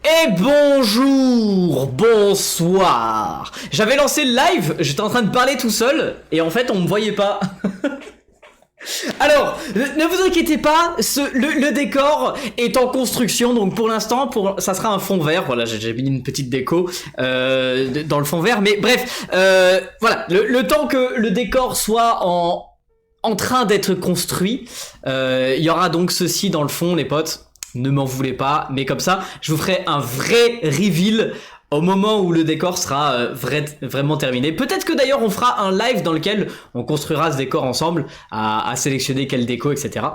Et bonjour, bonsoir. J'avais lancé le live, j'étais en train de parler tout seul, et en fait on me voyait pas. Alors, ne vous inquiétez pas, le décor est en construction, donc pour l'instant, ça sera un fond vert. Voilà, j'ai mis une petite déco dans le fond vert, mais bref, voilà, le temps que le décor soit en train d'être construit, il y aura donc ceci dans le fond, les potes. Ne m'en voulez pas, mais comme ça, je vous ferai un vrai reveal au moment où le décor sera vraiment terminé. Peut-être que d'ailleurs on fera un live dans lequel on construira ce décor ensemble, à sélectionner quelle déco, etc.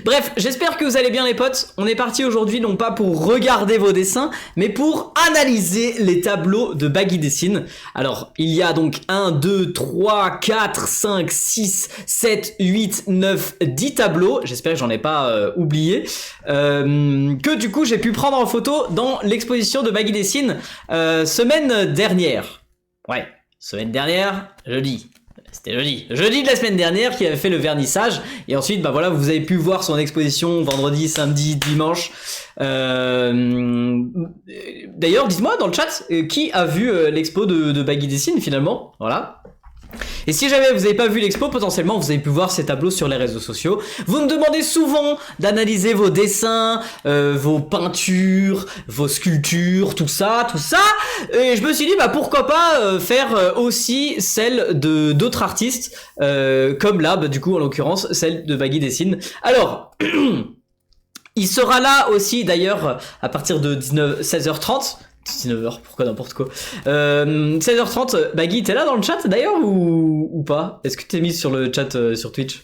Bref, j'espère que vous allez bien les potes. On est parti aujourd'hui non pas pour regarder vos dessins, mais pour analyser les tableaux de Baggy Dessine. Alors, il y a donc 1, 2, 3, 4, 5, 6, 7, 8, 9, 10 tableaux. J'espère que j'en ai pas oublié. Que du coup j'ai pu prendre en photo dans l'exposition de Baggy Dessine semaine dernière. Ouais, semaine dernière, jeudi. C'était jeudi de la semaine dernière qui avait fait le vernissage et ensuite bah voilà vous avez pu voir son exposition vendredi, samedi, dimanche. D'ailleurs dites-moi dans le chat qui a vu l'expo de Baggy Dessine finalement, voilà. Et si jamais vous n'avez pas vu l'expo, potentiellement vous avez pu voir ces tableaux sur les réseaux sociaux. Vous me demandez souvent d'analyser vos dessins, vos peintures, vos sculptures, tout ça. Et je me suis dit bah pourquoi pas faire aussi celle de d'autres artistes, comme là, bah, du coup en l'occurrence celle de Baggy Dessine. Alors, il sera là aussi d'ailleurs à partir de 16h30. 19h, pourquoi n'importe quoi. 16h30, Baggy, t'es là dans le chat d'ailleurs ou pas? Est-ce que t'es mis sur le chat sur Twitch?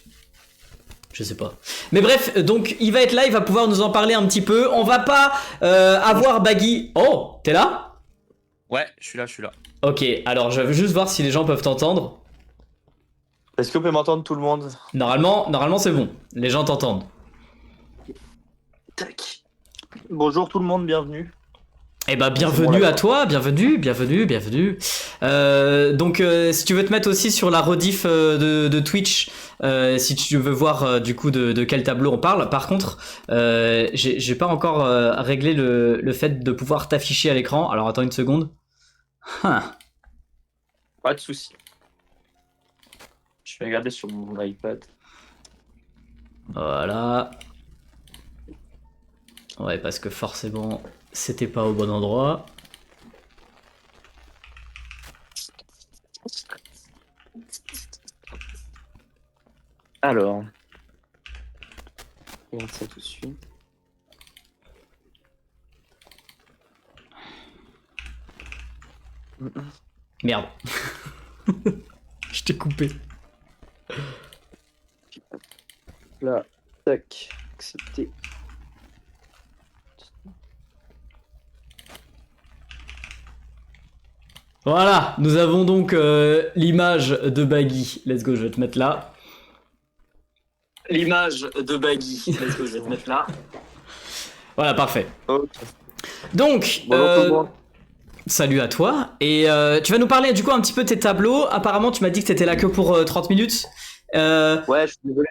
Je sais pas. Mais bref, donc il va être là, il va pouvoir nous en parler un petit peu. On va pas avoir Baggy. Oh, t'es là? Ouais, je suis là. Ok, alors je veux juste voir si les gens peuvent t'entendre. Est-ce que vous pouvez m'entendre tout le monde? Normalement c'est bon. Les gens t'entendent. Tac. Bonjour tout le monde, bienvenue. Eh ben bienvenue à toi, bienvenue. Donc si tu veux te mettre aussi sur la rediff de Twitch, si tu veux voir du coup de quel tableau on parle. Par contre, j'ai pas encore réglé le fait de pouvoir t'afficher à l'écran. Alors attends une seconde. Pas de souci. Je vais regarder sur mon iPad. Voilà. Ouais, parce que forcément c'était pas au bon endroit. Alors. Regarde ça tout de suite. Merde. Je t'ai coupé. Là, tac, accepter. Voilà, nous avons donc l'image de Baggy. Let's go, je vais te mettre là. L'image de Baggy. Let's go, je vais te mettre là. Voilà, parfait. Okay. Donc, salut à toi. Et tu vas nous parler du coup un petit peu de tes tableaux. Apparemment, tu m'as dit que t'étais là que pour 30 minutes. Ouais, je suis désolé,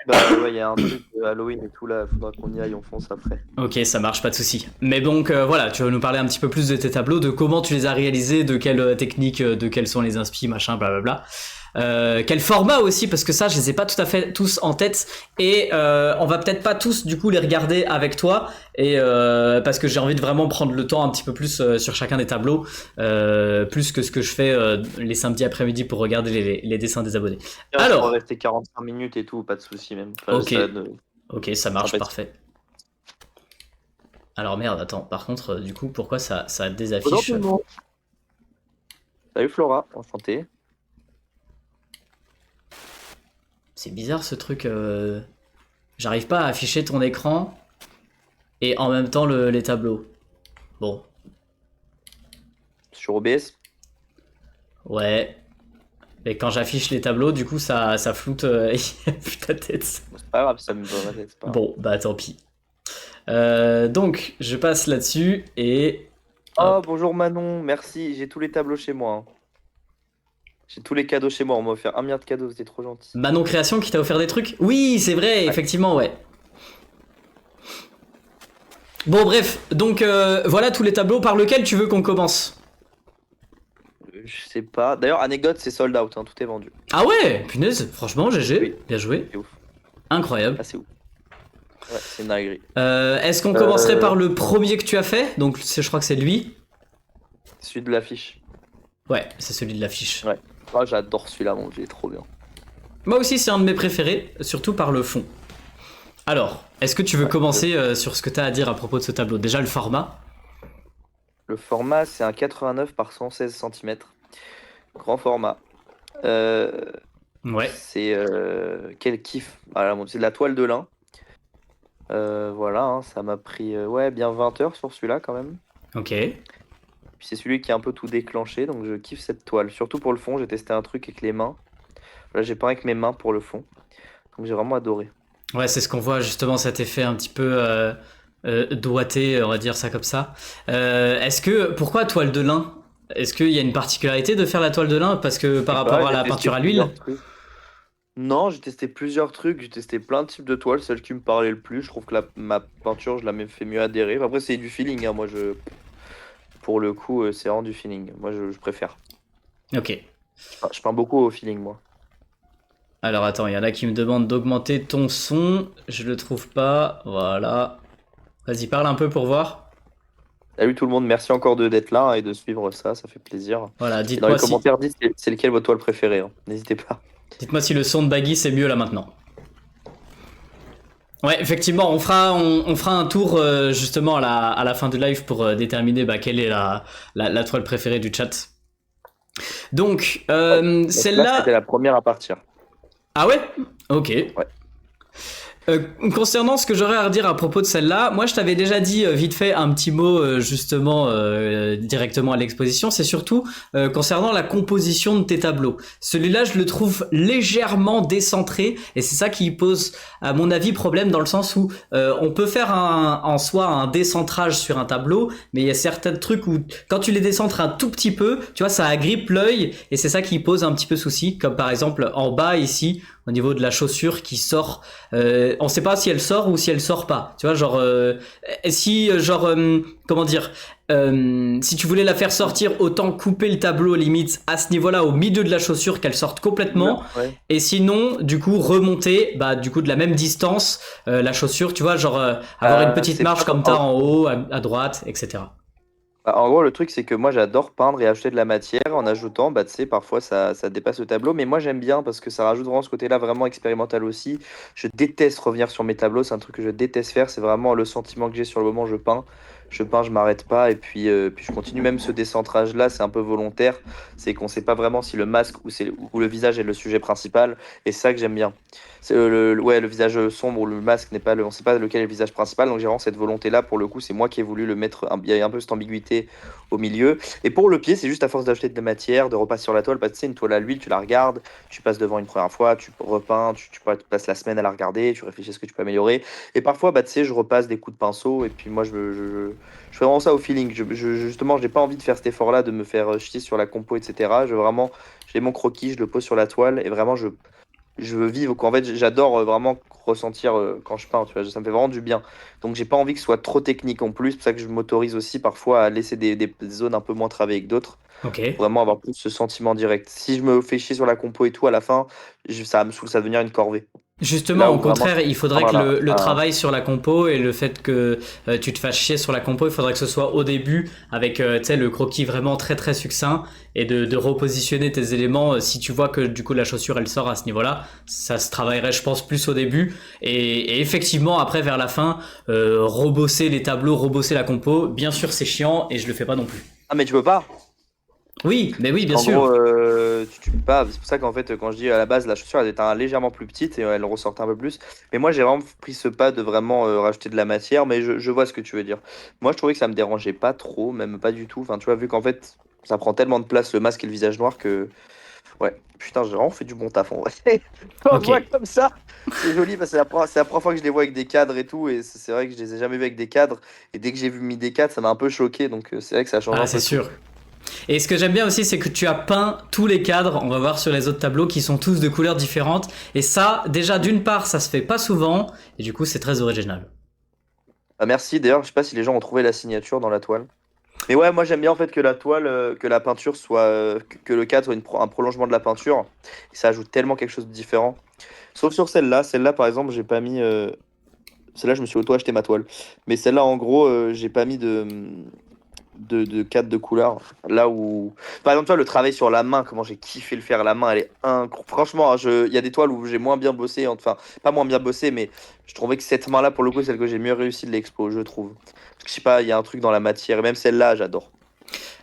il y a un truc de Halloween et tout là, faudra qu'on y aille, on fonce après. Ok, ça marche, pas de souci. Mais donc voilà, tu vas nous parler un petit peu plus de tes tableaux, de comment tu les as réalisés, de quelle technique, de quels sont les inspi, machin, blablabla. Quel format aussi, parce que ça je les ai pas tout à fait tous en tête et on va peut-être pas tous du coup les regarder avec toi et parce que j'ai envie de vraiment prendre le temps un petit peu plus sur chacun des tableaux, plus que ce que je fais les samedis après-midi pour regarder les dessins des abonnés. Alors, on va rester 45 minutes et tout, pas de souci même. Enfin, ok, ok, ça marche, parfait. Alors merde, attends, par contre du coup pourquoi ça désaffiche? Salut Flora, enchanté. C'est bizarre ce truc, j'arrive pas à afficher ton écran et en même temps les tableaux. Bon. Sur OBS? Ouais. Mais quand j'affiche les tableaux, du coup ça floute ta tête. C'est pas grave, ça me va ma tête. Bon, bah tant pis. Donc je passe là-dessus et... Oh bonjour Manon, merci, j'ai tous les tableaux chez moi. J'ai tous les cadeaux chez moi, on m'a offert 1 milliard de cadeaux, c'était trop gentil. Manon Création qui t'a offert des trucs? Oui, c'est vrai, effectivement, ouais. Bon, bref, donc voilà tous les tableaux. Par lequel tu veux qu'on commence? Je sais pas. D'ailleurs, anecdote, c'est sold out, hein, tout est vendu. Ah ouais, punaise, franchement, GG, Oui. bien joué, C'est ouf. incroyable. Ah, c'est ouf. Ouais, c'est une dinguerie. Est-ce qu'on commencerait par le premier que tu as fait? Donc, je crois que c'est lui. Celui de l'affiche. Ouais, c'est celui de l'affiche. Ouais. Ah, j'adore celui-là, mon dieu, il est trop bien. Moi aussi, c'est un de mes préférés, surtout par le fond. Alors, est-ce que tu veux commencer sur ce que tu as à dire à propos de ce tableau? Déjà, le format. Le format, c'est un 89 par 116 cm. Grand format. Ouais, C'est quel kiff. Voilà, bon, c'est de la toile de lin. Voilà, hein, ça m'a pris ouais, bien 20 heures sur celui-là quand même. ok. Puis c'est celui qui a un peu tout déclenché, donc je kiffe cette toile. Surtout pour le fond, j'ai testé un truc avec les mains. Là, j'ai peint avec mes mains pour le fond. Donc j'ai vraiment adoré. Ouais, c'est ce qu'on voit justement, cet effet un petit peu doigté, on va dire ça comme ça. Pourquoi toile de lin? Est-ce qu'il y a une particularité de faire la toile de lin? Parce que par rapport Ouais, à j'ai la testé peinture à l'huile? plusieurs trucs. Non, j'ai testé plusieurs trucs, j'ai testé plein de types de toiles, celle qui me parlait le plus. Je trouve que ma peinture, je la fais mieux adhérer. Après, c'est du feeling, hein. Moi, pour le coup, c'est vraiment du feeling. Moi, je préfère. Ok. Je peins beaucoup au feeling, moi. Alors attends, il y en a qui me demandent d'augmenter ton son. Je le trouve pas. Voilà. Vas-y, parle un peu pour voir. Salut tout le monde, merci encore d'être là, hein, et de suivre ça, ça fait plaisir. Voilà, Et dans les commentaires, dites c'est lequel votre toile préférée, hein. N'hésitez pas. dites-moi si le son de Baggy c'est mieux là maintenant. Ouais, effectivement, on fera un tour justement à la fin du live pour déterminer quelle est la toile préférée du chat. Donc, Donc là, celle-là. c'était la première à partir. Ah ouais? Ok. Ouais. Concernant ce que j'aurais à redire à propos de celle-là, moi je t'avais déjà dit vite fait un petit mot justement directement à l'exposition, c'est surtout concernant la composition de tes tableaux. Celui-là je le trouve légèrement décentré et c'est ça qui pose à mon avis problème dans le sens où on peut faire en soi un décentrage sur un tableau, mais il y a certains trucs où quand tu les décentres un tout petit peu, tu vois ça agrippe l'œil et c'est ça qui pose un petit peu souci, comme par exemple en bas ici au niveau de la chaussure qui sort. On sait pas si elle sort ou si elle sort pas. Tu vois, genre, comment dire, si tu voulais la faire sortir, autant couper le tableau limite à ce niveau-là, au milieu de la chaussure, qu'elle sorte complètement. Ouais. Et sinon, du coup, remonter, du coup, de la même distance, la chaussure, tu vois, genre, avoir une petite marge comme t'as en haut, à droite, etc. En gros, le truc, c'est que moi, j'adore peindre et acheter de la matière en ajoutant, tu sais, parfois ça dépasse le tableau, mais moi, j'aime bien parce que ça rajoute vraiment ce côté-là vraiment expérimental aussi. Je déteste revenir sur mes tableaux, c'est un truc que je déteste faire, c'est vraiment le sentiment que j'ai sur le moment, je peins. Je peins, je m'arrête pas, et puis je continue même ce décentrage-là, c'est un peu volontaire, c'est qu'on sait pas vraiment si le masque ou le visage est le sujet principal, et c'est ça que j'aime bien. C'est ouais, le visage sombre ou le masque n'est pas on sait pas lequel est le visage principal, donc j'ai vraiment cette volonté-là, pour le coup, c'est moi qui ai voulu le mettre, il y a un peu cette ambiguïté au milieu. Et pour le pied, c'est juste à force d'acheter de la matière, de repasser sur la toile, parce que tu sais, une toile à l'huile, tu la regardes, tu passes devant une première fois, tu repeins, tu passes la semaine à la regarder, tu réfléchis à ce que tu peux améliorer. Et parfois, tu sais, je repasse des coups de pinceau, et puis moi, je fais vraiment ça au feeling. Justement, j'ai pas envie de faire cet effort-là, de me faire chier sur la compo, etc. J'ai mon croquis, je le pose sur la toile, et vraiment, je veux vivre, quoi. En fait, j'adore vraiment ressentir quand je peins, tu vois, ça me fait vraiment du bien. Donc j'ai pas envie que ce soit trop technique en plus, c'est pour ça que je m'autorise aussi parfois à laisser des zones un peu moins travaillées que d'autres, Ok. pour vraiment avoir plus ce sentiment direct. Si je me fais chier sur la compo et tout, à la fin, ça va me saoule, ça va devenir une corvée. Justement, Là au où vraiment, contraire, il faudrait que voilà, le travail sur la compo et le fait que tu te fasses chier sur la compo, il faudrait que ce soit au début avec tu sais, le croquis vraiment très très succinct et de repositionner tes éléments. Si tu vois que du coup la chaussure elle sort à ce niveau-là, ça se travaillerait je pense plus au début et effectivement après vers la fin, rebosser les tableaux, rebosser la compo, bien sûr c'est chiant et je le fais pas non plus. Ah mais tu peux pas. Oui, mais oui, bien En sûr. gros, tu peux pas. C'est pour ça qu'en fait, quand je dis à la base, la chaussure, elle était légèrement plus petite et elle ressortait un peu plus. Mais moi, j'ai vraiment pris ce pas de vraiment rajouter de la matière. Mais je vois ce que tu veux dire. Moi, je trouvais que ça me dérangeait pas trop, même pas du tout. Enfin, tu vois, vu qu'en fait, ça prend tellement de place le masque et le visage noir que. Ouais, putain, j'ai vraiment fait du bon taf en vrai. Quand Ok. je vois comme ça, c'est joli parce que c'est la première fois que je les vois avec des cadres et tout. Et c'est vrai que je les ai jamais vus avec des cadres. Et dès que j'ai vu mis des cadres, ça m'a un peu choqué. Donc, c'est vrai que ça change Ah, un c'est peu tout. sûr. Et ce que j'aime bien aussi, c'est que tu as peint tous les cadres, on va voir sur les autres tableaux, qui sont tous de couleurs différentes. Et ça, déjà, d'une part, ça se fait pas souvent, et du coup, c'est très original. Ah, merci, d'ailleurs, je sais pas si les gens ont trouvé la signature dans la toile. Mais ouais, moi j'aime bien en fait que la toile, que la peinture soit, que le cadre soit un prolongement de la peinture. Et ça ajoute tellement quelque chose de différent. Sauf sur celle-là. Celle-là, par exemple, j'ai pas mis. Celle-là, je me suis auto-acheté ma toile. Mais celle-là, en gros, j'ai pas mis de cadre de couleur. Là où. Par exemple, toi, le travail sur la main, comment j'ai kiffé le faire. La main, elle est incroyable. Franchement, hein, il y a des toiles où j'ai moins bien bossé. Enfin, pas moins bien bossé, mais je trouvais que cette main-là, pour le coup, c'est celle que j'ai mieux réussi de l'expo, je trouve. Parce que je sais pas, il y a un truc dans la matière. Et même celle-là, j'adore.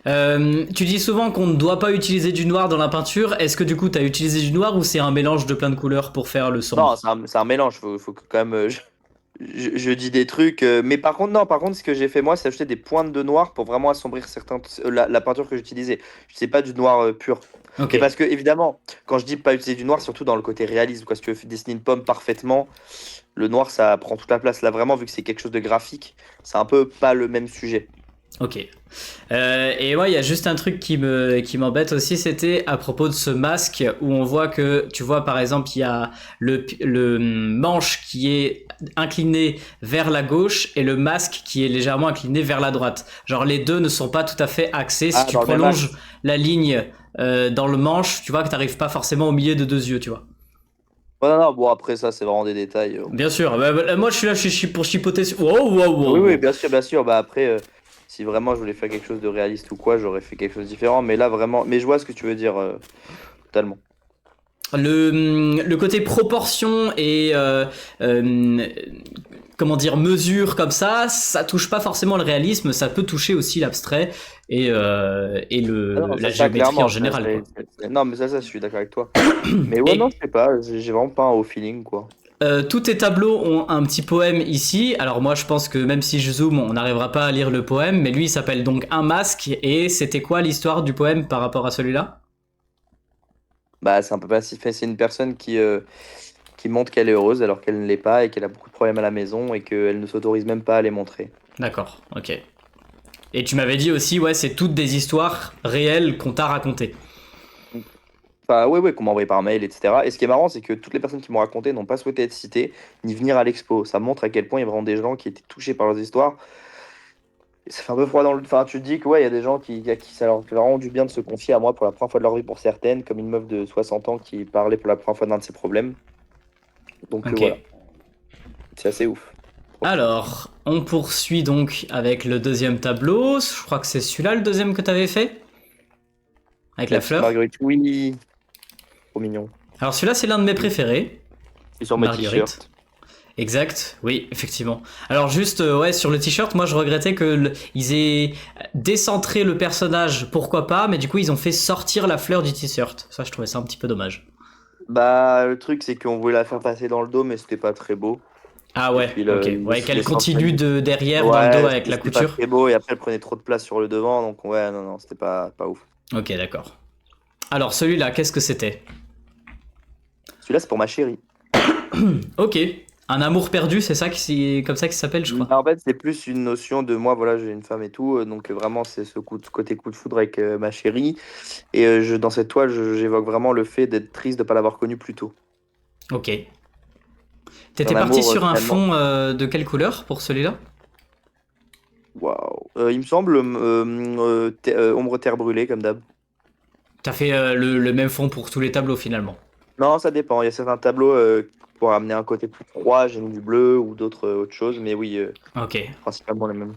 Tu dis souvent qu'on ne doit pas utiliser du noir dans la peinture. Est-ce que du coup t'as utilisé du noir ou c'est un mélange de plein de couleurs pour faire le Non, sombre? c'est un mélange. Faut que quand même. Je dis des trucs. Mais par contre, non, par contre, ce que j'ai fait moi, c'est ajouter des pointes de noir pour vraiment assombrir la peinture que j'utilisais. Je sais pas du noir pur. Ok, Mais parce que, évidemment, quand je dis pas utiliser du noir, surtout dans le côté réalisme, quoi, si tu veux dessiner une pomme parfaitement, le noir, ça prend toute la place. Là, vraiment, vu que c'est quelque chose de graphique, c'est un peu pas le même sujet. ok. Et ouais, il y a juste un truc qui m'embête aussi, c'était à propos de ce masque où on voit que, tu vois, par exemple, il y a le manche qui est incliné vers la gauche et le masque qui est légèrement incliné vers la droite. Genre les deux ne sont pas tout à fait axés. Si Ah, tu dans le même prolonges axe. la ligne dans le manche, tu vois que t'arrives pas forcément au milieu de deux yeux, tu vois. Ouais, non, non, bon, après, ça, c'est vraiment des détails. Bien sûr, moi je suis là pour chipoter. Wow, wow, wow, Oui, oui, wow. bien sûr, bien sûr. Bah, après, si vraiment je voulais faire quelque chose de réaliste ou quoi, j'aurais fait quelque chose de différent. Mais là, vraiment. Mais je vois ce que tu veux dire, totalement. Le côté proportion et comment dire mesure comme ça touche pas forcément le réalisme, ça peut toucher aussi l'abstrait et Ah non, la ça géométrie en clairement. général quoi. Non, mais ça, je suis d'accord avec toi. Mais ouais, non, Et je sais pas. J'ai vraiment pas un haut feeling, quoi. tous tes tableaux ont un petit poème ici. Alors moi je pense que même si je zoome, on n'arrivera pas à lire le poème, mais lui il s'appelle donc Un masque. Et c'était quoi l'histoire du poème par rapport à celui-là? Bah, c'est un peu passif. C'est une personne qui montre qu'elle est heureuse alors qu'elle ne l'est pas et qu'elle a beaucoup de problèmes à la maison et qu'elle ne s'autorise même pas à les montrer. D'accord, ok. Et tu m'avais dit aussi, ouais, c'est toutes des histoires réelles qu'on t'a racontées. Enfin, ouais, ouais, qu'on m'a envoyé par mail, etc. Et ce qui est marrant, c'est que toutes les personnes qui m'ont raconté n'ont pas souhaité être citées ni venir à l'expo. Ça montre à quel point il y a vraiment des gens qui étaient touchés par leurs histoires. Et ça fait un peu froid dans le. Enfin, tu te dis que ouais, il y a des gens à qui ça leur fait vraiment du bien de se confier à moi pour la première fois de leur vie pour certaines, comme une meuf de 60 ans qui parlait pour la première fois d'un de ses problèmes. Donc Ok. voilà, c'est assez ouf. Trop cool. Alors, on poursuit donc avec le deuxième tableau. Je crois que c'est celui-là le deuxième que t'avais fait, avec La la petite fleur. Marguerite, oui, trop mignon. Alors celui-là, c'est l'un de mes préférés, Et sur mes Marguerite. t-shirts. Exact, oui, effectivement. Alors juste, ouais, sur le t-shirt, moi je regrettais que ils aient décentré le personnage, pourquoi pas, mais du coup ils ont fait sortir la fleur du t-shirt. Ça, je trouvais ça un petit peu dommage. Bah, le truc, c'est qu'on voulait la faire passer dans le dos, mais c'était pas très beau. Ah Et ouais, puis ok. Ouais, les qu'elle continue centres- de derrière dans le dos Ouais, avec la c'était pas couture. très beau et après elle prenait trop de place sur le devant, donc ouais, non, non, c'était pas ouf. Ok, d'accord. Alors celui-là, qu'est-ce que c'était? Celui-là, c'est pour ma chérie. Ok. Un amour perdu, c'est ça comme ça qu'il s'appelle, je crois. Bah, en fait, c'est plus une notion de moi, voilà, j'ai une femme et tout, donc vraiment, c'est côté coup de foudre avec ma chérie. Et dans cette toile, j'évoque vraiment le fait d'être triste de ne pas l'avoir connue plus tôt. Ok. Un T'étais parti amour sur un finalement. fond de quelle couleur pour celui-là? Waouh. Il me semble ombre terre brûlée, comme d'hab. T'as fait le même fond pour tous les tableaux finalement. Non, ça dépend. Il y a certains tableaux pour amener un côté plus froid, j'ai mis du bleu ou d'autres autres choses, mais oui, Ok. principalement les mêmes.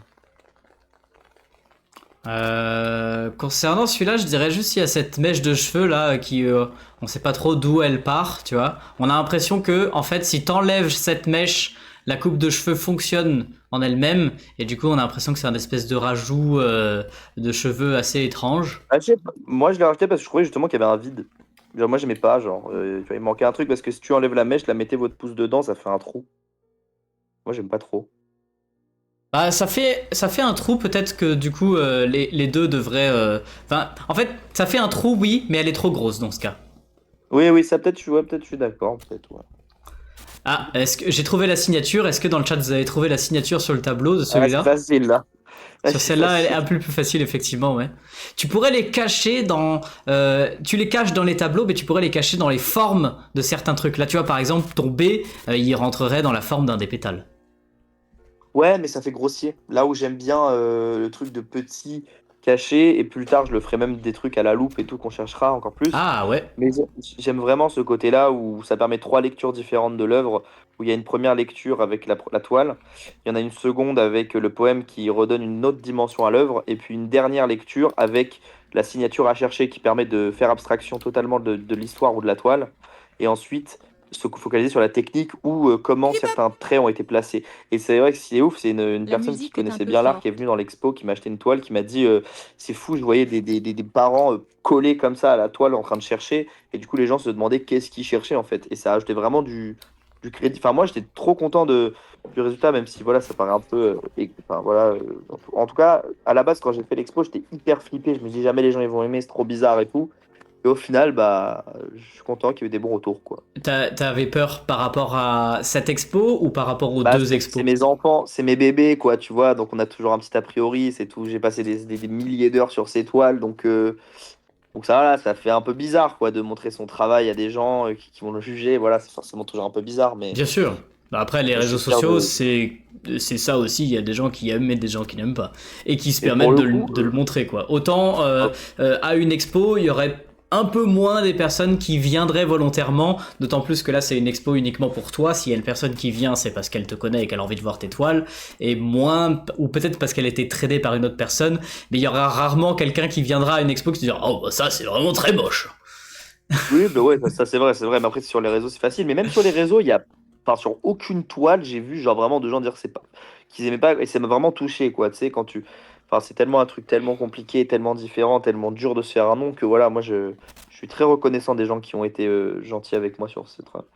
Concernant celui-là, je dirais juste qu'il y a cette mèche de cheveux là qui, on sait pas trop d'où elle part, tu vois. On a l'impression que, en fait, si t'enlèves cette mèche, la coupe de cheveux fonctionne en elle-même, et du coup, on a l'impression que c'est un espèce de rajout de cheveux assez étrange. Ah, je sais pas. Moi, je l'ai rajouté parce que je trouvais justement qu'il y avait un vide. Genre, moi, j'aimais pas. Genre, tu vois, il manquait un truc parce que si tu enlèves la mèche, la mettez votre pouce dedans, ça fait un trou. Moi, j'aime pas trop. Bah, ça fait un trou, peut-être que du coup, les deux devraient. Enfin, en fait, ça fait un trou, oui, mais elle est trop grosse dans ce cas. Oui, oui, ça peut-être, peut-être, je suis d'accord, peut-être, ouais. Ah, est-ce que j'ai trouvé la signature? Est-ce que dans le chat vous avez trouvé la signature sur le tableau de Ah, c'est celui-là? facile, là. Là, Sur c'est celle-là, elle est facile. un peu plus facile, effectivement, ouais. Tu pourrais les cacher dans. Tu les caches dans les tableaux, mais tu pourrais les cacher dans les formes de certains trucs. Là, tu vois, par exemple, ton B, il rentrerait dans la forme d'un des pétales. Ouais, mais ça fait grossier. Là où j'aime bien le truc de petit, caché, et plus tard, je le ferai même des trucs à la loupe et tout qu'on cherchera encore plus. Ah ouais. Mais j'aime vraiment ce côté-là où ça permet trois lectures différentes de l'œuvre, où il y a une première lecture avec la toile, il y en a une seconde avec le poème qui redonne une autre dimension à l'œuvre, et puis une dernière lecture avec la signature à chercher qui permet de faire abstraction totalement de l'histoire ou de la toile, et ensuite se focaliser sur la technique ou comment certains traits ont été placés. Et c'est vrai que c'est ouf, c'est une La personne qui musique est un connaissait peu bien l'art qui est forte. venue dans l'expo, qui m'a acheté une toile, qui m'a dit c'est fou, je voyais des parents collés comme ça à la toile en train de chercher, et du coup les gens se demandaient qu'est-ce qu'ils cherchaient en fait. Et ça ajoutait vraiment du crédit. Enfin, moi j'étais trop content du résultat, même si voilà, ça paraît un peu. Enfin, voilà, en tout cas, à la base, quand j'ai fait l'expo, j'étais hyper flippé. Je me dis jamais les gens ils vont aimer, c'est trop bizarre et tout. Et au final, bah, je suis content qu'il y ait eu des bons retours, quoi. T'avais peur par rapport à cette expo ou par rapport aux Bah, deux c'est expos? mes enfants, c'est mes bébés, quoi, tu vois. Donc, on a toujours un petit a priori, c'est tout. J'ai passé des milliers d'heures sur ces toiles. Donc ça, voilà, ça fait un peu bizarre, quoi, de montrer son travail à des gens qui vont le juger. Voilà, c'est forcément toujours un peu bizarre, Bien sûr. Bah, après, les mais je réseaux suis fier sociaux, de. c'est ça aussi. Il y a des gens qui aiment et des gens qui n'aiment pas. Et qui se Et pour permettent le coup, de le montrer, quoi. Autant ah, à une expo, il y aurait un peu moins des personnes qui viendraient volontairement. D'autant plus que là, c'est une expo uniquement pour toi. S'il y a une personne qui vient, c'est parce qu'elle te connaît et qu'elle a envie de voir tes toiles. Et moins, ou peut-être parce qu'elle a été tradée par une autre personne. Mais il y aura rarement quelqu'un qui viendra à une expo qui te dira oh, bah, ça, c'est vraiment très moche. oui, bah ouais, ça, c'est vrai, c'est vrai. Mais après, sur les réseaux, c'est facile. Mais même sur les réseaux, il y a, enfin, sur aucune toile, j'ai vu genre vraiment de gens dire c'est pas, qu'ils aimaient pas, et ça m'a vraiment touché, quoi. Tu sais, quand tu, enfin, c'est tellement un truc tellement compliqué, tellement différent, tellement dur de se faire un nom que voilà, moi, je suis très reconnaissant des gens qui ont été gentils avec moi sur ce travail,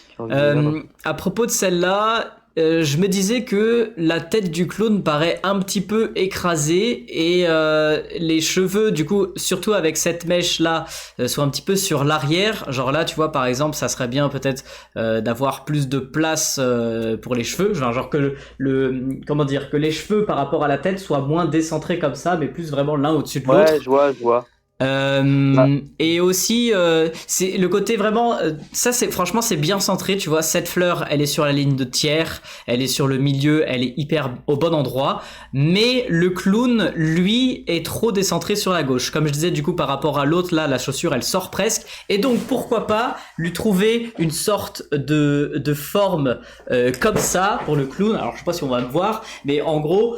qui ont envie de venir. À propos de celle-là, je me disais que la tête du clown paraît un petit peu écrasée et les cheveux, du coup, surtout avec cette mèche-là, sont un petit peu sur l'arrière. Genre là, tu vois, par exemple, ça serait bien peut-être d'avoir plus de place pour les cheveux. Genre que comment dire, que les cheveux par rapport à la tête soient moins décentrés comme ça, mais plus vraiment l'un au-dessus de Ouais, l'autre. je vois, je vois. Bah, Et aussi, c'est le côté vraiment, ça c'est franchement c'est bien centré, tu vois. Cette fleur, elle est sur la ligne de tiers, elle est sur le milieu, elle est hyper au bon endroit. Mais le clown, lui, est trop décentré sur la gauche. Comme je disais, du coup, par rapport à l'autre, là, la chaussure, elle sort presque. Et donc, pourquoi pas lui trouver une sorte de forme comme ça pour le clown. Alors, je sais pas si on va le voir, mais en gros,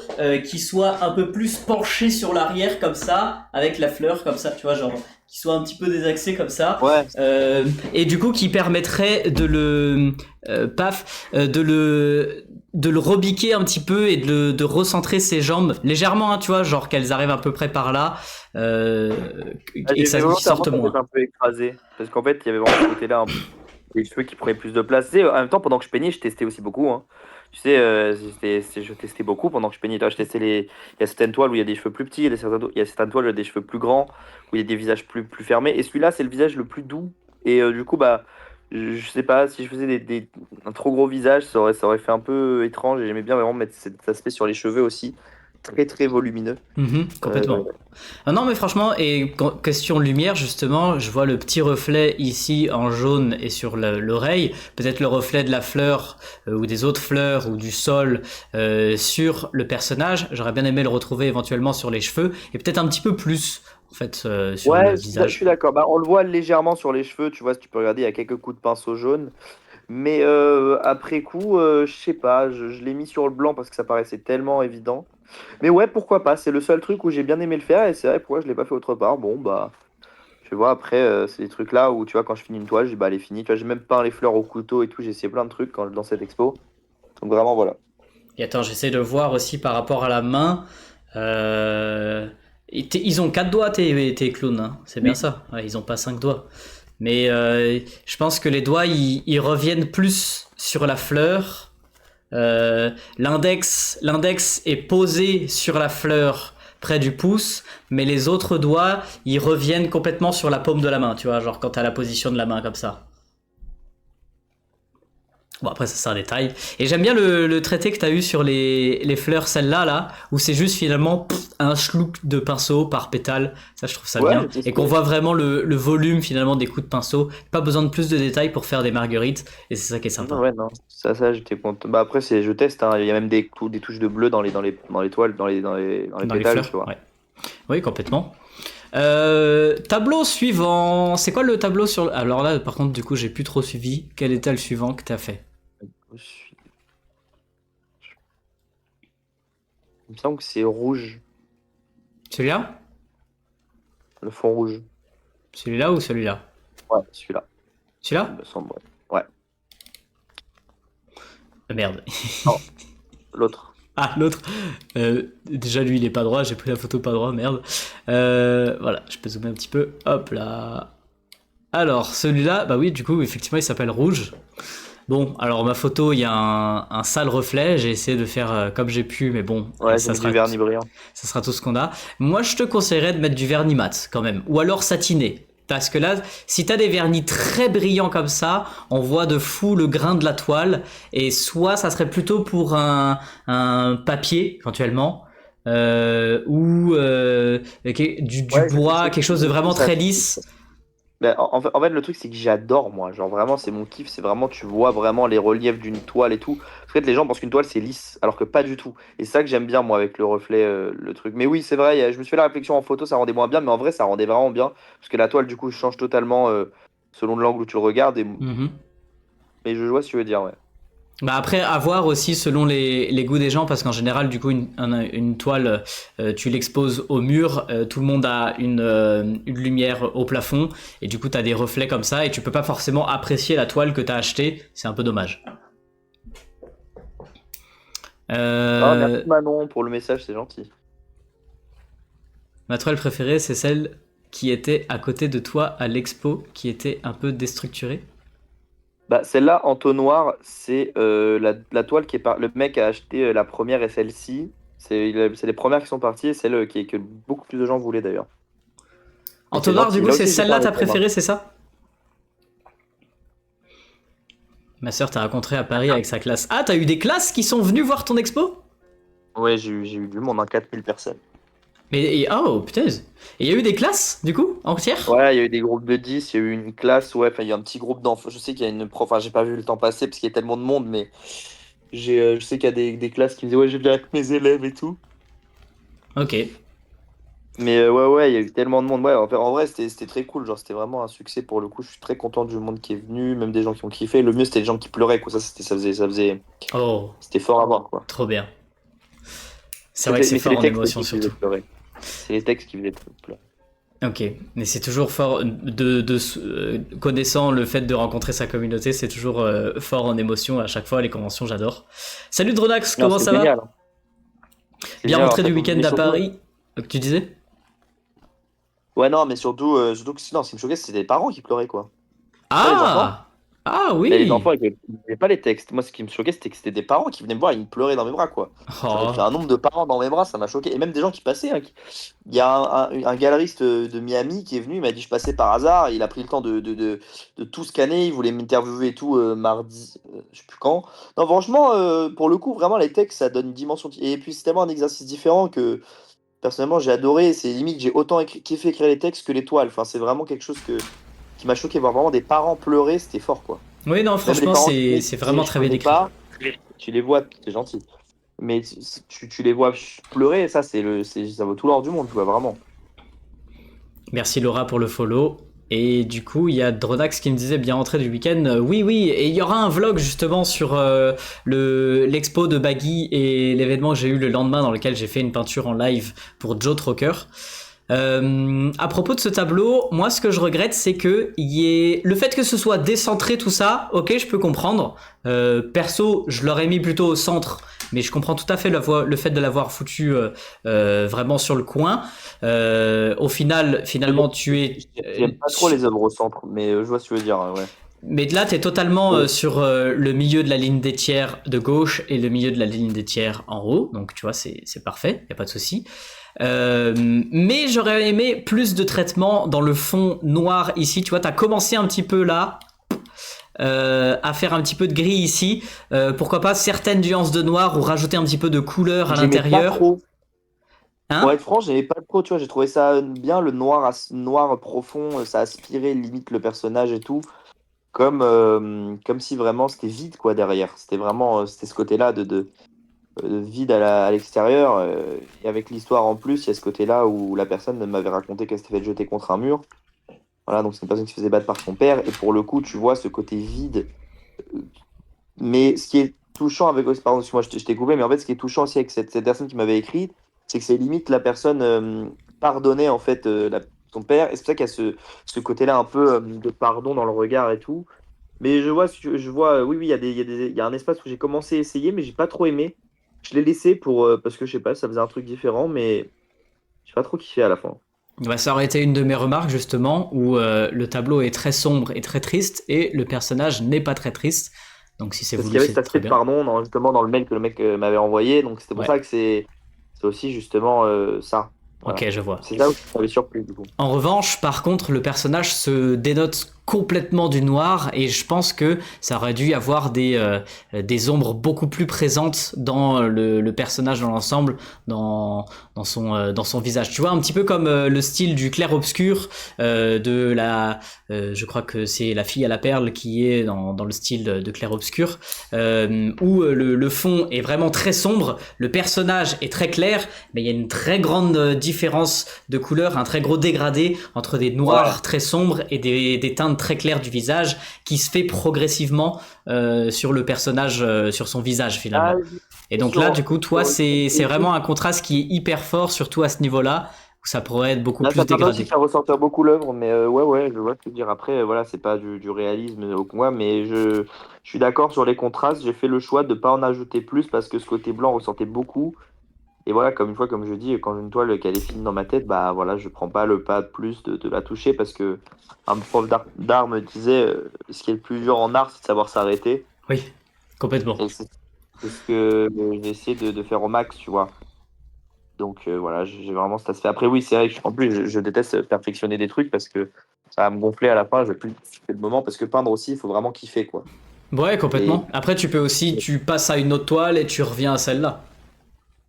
qui soit un peu plus penché sur l'arrière comme ça, avec la fleur comme ça, tu vois, genre qui soit un petit peu désaxé comme ça, ouais, et du coup qui permettrait de le de le rebiquer un petit peu et de recentrer ses jambes légèrement, hein, tu vois, genre qu'elles arrivent à peu près par là, et que j'ai ça fait qui volontairement sorte ta moins. tête un peu écrasée. Parce qu'en fait, il y avait vraiment ce côté-là, un peu, les cheveux qui prenaient plus de place. Tu sais, en même temps, pendant que je peignais, je testais aussi beaucoup, hein. Tu sais, je testais beaucoup pendant que je peignais. Toi, je testais les. Il y a certaines toiles où il y a des cheveux plus petits, il y a certaines toiles où il y a des cheveux plus grands, où il y a des visages plus fermés. Et celui-là, c'est le visage le plus doux. Et du coup, bah, je sais pas, si je faisais un trop gros visage, ça aurait fait un peu étrange. Et j'aimais bien vraiment mettre cet aspect sur les cheveux aussi. Très, très volumineux. Complètement. Ah non, mais franchement, et question lumière, justement, je vois le petit reflet ici en jaune et sur l'oreille. Peut-être le reflet de la fleur ou des autres fleurs ou du sol sur le personnage. J'aurais bien aimé le retrouver éventuellement sur les cheveux et peut-être un petit peu plus, en fait, sur Ouais, le je suis visage. d'accord. Bah, on le voit légèrement sur les cheveux, tu vois, si tu peux regarder, il y a quelques coups de pinceau jaune. Mais après coup, je sais pas, je l'ai mis sur le blanc parce que ça paraissait tellement évident. Mais ouais, pourquoi pas, c'est le seul truc où j'ai bien aimé le faire et c'est vrai, pourquoi je l'ai pas fait autre part. Bon, bah, tu vois, après, c'est des trucs là où, tu vois, quand je finis une toile, je dis, bah, elle est finie. Tu vois, j'ai même peint les fleurs au couteau et tout, j'ai essayé plein de trucs dans cette expo. Donc vraiment, voilà. Et attends, j'essaie de voir aussi par rapport à la main. Ils ont 4 doigts, tes clowns, hein. C'est bien Oui. ça. Ouais, ils ont pas 5 doigts. Mais je pense que les doigts, ils reviennent plus sur la fleur. L'index est posé sur la fleur près du pouce, mais les autres doigts, ils reviennent complètement sur la paume de la main, tu vois, genre quand t'as la position de la main comme ça. Bon, après, ça c'est un détail. Et j'aime bien le traité que t'as eu sur les fleurs, celle-là, là, où c'est juste finalement un schlouk de pinceau par pétale. Ça, je trouve ça bien. Et qu'on voit vraiment le volume finalement des coups de pinceau. Pas besoin de plus de détails pour faire des marguerites. Et c'est ça qui est sympa. Ouais, non, ça, j'étais content. Bah, après, je teste, hein. Il y a même des touches de bleu dans les toiles, dans les Dans les pétales, fleurs, tu vois. ouais. Oui, complètement. Tableau suivant. C'est quoi le tableau sur... Alors là, par contre, du coup, j'ai plus trop suivi. Quel était le suivant que t'as fait? Il me semble que c'est rouge, Celui-là? le fond rouge. Celui-là ou celui-là? Ouais, celui-là, Celui-là? il me semble, ouais. Ouais, Merde. l'autre. Ah, l'autre. Déjà, lui, il est pas droit. J'ai pris la photo pas droit, merde. Voilà, je peux zoomer un petit peu. Hop là. Alors, celui-là, bah oui, du coup, effectivement, il s'appelle Rouge. Bon, alors ma photo, il y a un sale reflet. J'ai essayé de faire comme j'ai pu, mais bon, Ouais, ça c'est sera, du vernis brillant. ça sera tout ce qu'on a. Moi, je te conseillerais de mettre du vernis mat quand même, ou alors satiné. Parce que là, si t'as des vernis très brillants comme ça, on voit de fou le grain de la toile. Et soit ça serait plutôt pour un papier, éventuellement, ou du Ouais, bois, quelque chose de vraiment ça. très lisse. Bah, en fait, le truc, c'est que j'adore, moi. Genre, vraiment, c'est mon kiff. C'est vraiment, tu vois vraiment les reliefs d'une toile et tout. En fait, les gens pensent qu'une toile, c'est lisse, alors que pas du tout. Et c'est ça que j'aime bien, moi, avec le reflet, le truc. Mais oui, c'est vrai, je me suis fait la réflexion en photo, ça rendait moins bien, mais en vrai, ça rendait vraiment bien. Parce que la toile, du coup, change totalement selon l'angle où tu le regardes. Mhm. Mais je vois ce que tu veux dire, ouais. Bah après, à voir aussi selon les goûts des gens, parce qu'en général, du coup, une toile, tu l'exposes au mur, tout le monde a une lumière au plafond, et du coup, tu as des reflets comme ça, et tu peux pas forcément apprécier la toile que tu as achetée, c'est un peu dommage. Ah, merci Manon pour le message, c'est gentil. Ma toile préférée, c'est celle qui était à côté de toi à l'expo, qui était un peu déstructurée. Bah, celle-là, en noir, c'est la toile le mec a acheté la première et celle-ci. C'est les premières qui sont parties et celle que beaucoup plus de gens voulaient d'ailleurs. Et c'est Antonar, gentil. du coup, Là c'est aussi, j'ai celle-là parlé ta de Thomas. préférée, c'est ça? Ma sœur t'a rencontré à Paris avec sa classe. Ah, t'as eu des classes qui sont venues voir ton expo? Ouais, j'ai eu du monde, hein, 4000 personnes. Mais, oh, putain. Et il y a eu des classes, du coup, entières? Ouais, il y a eu des groupes de 10, il y a eu une classe, ouais, enfin, il y a eu un petit groupe d'enfants. Je sais qu'il y a une prof, enfin, j'ai pas vu le temps passer parce qu'il y a tellement de monde, mais je sais qu'il y a des classes qui me disaient, ouais, je viens avec mes élèves et tout. Ok. Mais ouais, il y a eu tellement de monde. Ouais, en vrai, c'était très cool. Genre, c'était vraiment un succès pour le coup. Je suis très content du monde qui est venu, même des gens qui ont kiffé. Le mieux, c'était les gens qui pleuraient, quoi. Oh, C'était fort à voir, quoi. trop bien. C'est vrai que c'est Mais c'est fort les en textes émotion, qui faisaient surtout. pleurer. C'est les textes qui faisaient pleurer. Ok, mais c'est toujours fort, connaissant le fait de rencontrer sa communauté, c'est toujours fort en émotion à chaque fois, les conventions, j'adore. Salut Dronax, Non, comment c'est ça génial, va? hein. C'est Bien génial, en rentré du fait. week-end Mais à surtout, Paris? Tu disais? ouais, non, mais surtout que non, ce qui me choquait, c'était les parents qui pleuraient, quoi. Pas les enfants. Ah! Ah Mais les enfants, oui! ils n'avaient pas les textes. Moi, ce qui me choquait, c'était que c'était des parents qui venaient me voir et ils me pleuraient dans mes bras, quoi. J'en ai pris Oh, un nombre de parents dans mes bras, ça m'a choqué. Et même des gens qui passaient, hein. Il y a un galeriste de Miami qui est venu, il m'a dit je passais par hasard, il a pris le temps de tout scanner, il voulait m'interviewer et tout mardi, je sais plus quand. Non, franchement, pour le coup, vraiment, les textes, ça donne une dimension. Et puis, c'est tellement un exercice différent que personnellement, j'ai adoré. C'est limite, j'ai autant kiffé écrire les textes que les toiles. Enfin, c'est vraiment quelque chose qui m'a choqué. Voir vraiment des parents pleurer, c'était fort, quoi. oui, non, Même les franchement, parents c'est qui disaient, vraiment je très bien connais écrit. pas, tu les vois, c'est gentil. Mais tu les vois pleurer, ça, ça vaut tout l'or du monde, tu vois, vraiment. Merci Laura pour le follow. Et du coup, il y a Dronax qui me disait bien rentré du week-end. Oui, oui, et il y aura un vlog justement sur l'expo de Baggy et l'événement que j'ai eu le lendemain dans lequel j'ai fait une peinture en live pour Joe Trocker. À propos de ce tableau, moi ce que je regrette c'est que y ait le fait que ce soit décentré tout ça, ok je peux comprendre. Perso je l'aurais mis plutôt au centre, mais je comprends tout à fait le fait de l'avoir foutu vraiment sur le coin. Au final, finalement tu es... J'aime pas trop les œuvres au centre, mais je vois ce que tu veux dire, ouais. Mais là, t'es totalement Ouais. sur le milieu de la ligne des tiers de gauche et le milieu de la ligne des tiers en haut. Donc, tu vois, c'est parfait, y a pas de souci. Mais j'aurais aimé plus de traitement dans le fond noir ici. Tu vois, t'as commencé un petit peu là. à faire un petit peu de gris ici. Pourquoi pas certaines nuances de noir ou rajouter un petit peu de couleur à J'aimais pas l'intérieur. trop. Pour Hein? être franc, j'aimais pas trop, tu vois, j'ai trouvé ça bien, le noir, noir profond, ça aspirait limite le personnage et tout, comme si vraiment c'était vide, quoi, derrière. C'était vraiment, c'était ce côté-là de vide à l'extérieur, et avec l'histoire en plus, il y a ce côté-là où la personne m'avait raconté qu'elle s'était fait jeter contre un mur. Voilà, donc c'est une personne qui se faisait battre par son père, et pour le coup, tu vois ce côté vide. euh, Mais ce qui est touchant avec, pardon, excuse-moi, je t'ai coupé, mais en fait, ce qui est touchant aussi avec cette personne qui m'avait écrit, c'est que c'est limite la personne pardonnait en fait son père, et c'est pour ça qu'il y a ce côté-là un peu de pardon dans le regard et tout. Mais je vois, je vois, oui, oui, il y a un espace où j'ai commencé à essayer, mais j'ai pas trop aimé. Je l'ai laissé parce que je sais pas, ça faisait un truc différent, mais j'ai pas trop kiffé à la fin. Bah, ça aurait été une de mes remarques justement, où le tableau est très sombre et très triste, et le personnage n'est pas très triste. Donc si c'est Parce qu'il y voulu, avait cet c'est très aspect de bien. pardon justement dans le mail que le mec m'avait envoyé, donc c'était pour Ouais, ça que c'est aussi justement ça. Voilà. ok, je vois. C'est là où ça m'avait surpris du coup. En revanche, par contre, le personnage se dénote complètement du noir, et je pense que ça aurait dû avoir des ombres beaucoup plus présentes dans le personnage dans l'ensemble, dans son visage. Tu vois, un petit peu comme le style du clair-obscur de je crois que c'est la fille à la perle qui est dans le style de clair-obscur, où le fond est vraiment très sombre, le personnage est très clair, mais il y a une très grande différence de couleur, un très gros dégradé entre des Ouais. noirs très sombres et des teintes très claires du visage qui se fait progressivement sur le personnage, sur son visage Ah, finalement. Et donc là, sur, du coup, toi, sur c'est le truc. vraiment un contraste qui est hyper fort, surtout à ce niveau-là, où ça pourrait être beaucoup Là, ça plus permet aussi de dégradé. faire ressortir beaucoup l'œuvre, mais ouais, ouais, je vois ce que tu veux dire. Après, voilà, c'est pas du réalisme au moi, mais je suis d'accord sur les contrastes. J'ai fait le choix de pas en ajouter plus parce que ce côté blanc ressortait beaucoup. Et voilà, comme une fois, comme je dis, quand une toile qu'elle est fine dans ma tête, bah voilà, je prends pas le pas de plus de la toucher parce que un prof d'art me disait ce qui est le plus dur en art, c'est de savoir s'arrêter. Oui, complètement. Et c'est ce que j'ai essayé de faire au max, tu vois. Donc voilà, j'ai vraiment cet aspect. Après, oui, c'est vrai que en plus, je déteste perfectionner des trucs parce que ça va me gonfler à la fin. Je vais plus kiffer le moment parce que peindre aussi, il faut vraiment kiffer, quoi. Ouais, Et complètement. Après, tu peux aussi, tu passes à une autre toile et tu reviens à celle-là.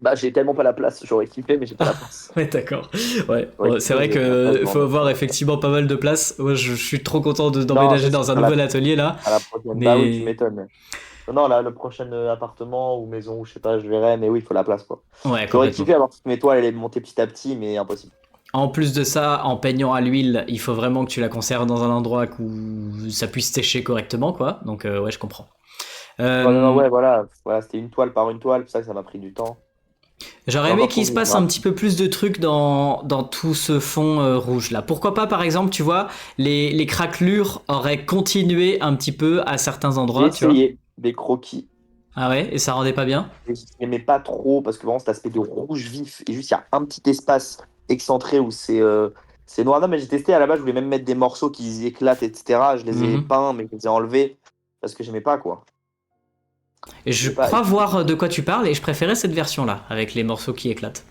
bah, j'ai tellement pas la place. J'aurais kiffé, mais j'ai pas la place. Ouais, d'accord. Ouais, J'aurais bon, c'est kiffé, vrai mais j'ai pas la place que devant faut moi. avoir effectivement pas mal de place. Moi, je suis trop content Non, d'emménager ça, c'est dans un à la, nouvel atelier là. à la prochaine. Bah oui, tu Mais m'étonnes. Non, non, là, le prochain appartement ou maison, ou je sais pas, je verrai, mais oui, il faut la place, quoi. ouais, J'aurais complètement. kiffé avoir toutes mes toiles, elles monter petit à petit, mais impossible. En plus de ça, en peignant à l'huile, il faut vraiment que tu la conserves dans un endroit où ça puisse sécher correctement, quoi. Donc, ouais, je comprends. Ouais, non, non, Euh, ouais, voilà, voilà, c'était une toile par une toile, c'est ça que ça m'a pris du temps. J'aurais J'ai aimé encore qu'il tout se vu, je me passe un rappelle. petit peu plus de trucs dans tout ce fond rouge là. Pourquoi pas, par exemple, tu vois, les craquelures auraient continué un petit peu à certains J'ai endroits, tu vois. essayé des croquis. Ah ouais, et ça rendait pas bien? Et je n'aimais pas trop parce que vraiment cet aspect de rouge vif et juste il y a un petit espace excentré où c'est noir. Non, mais j'ai testé à la base, je voulais même mettre des morceaux qui éclatent, etc. Je les ai Mhm. peints, mais je les ai enlevés parce que j'aimais pas quoi. Et je J'aimais pas. crois voir de quoi tu parles, et je préférais cette version-là, avec les morceaux qui éclatent.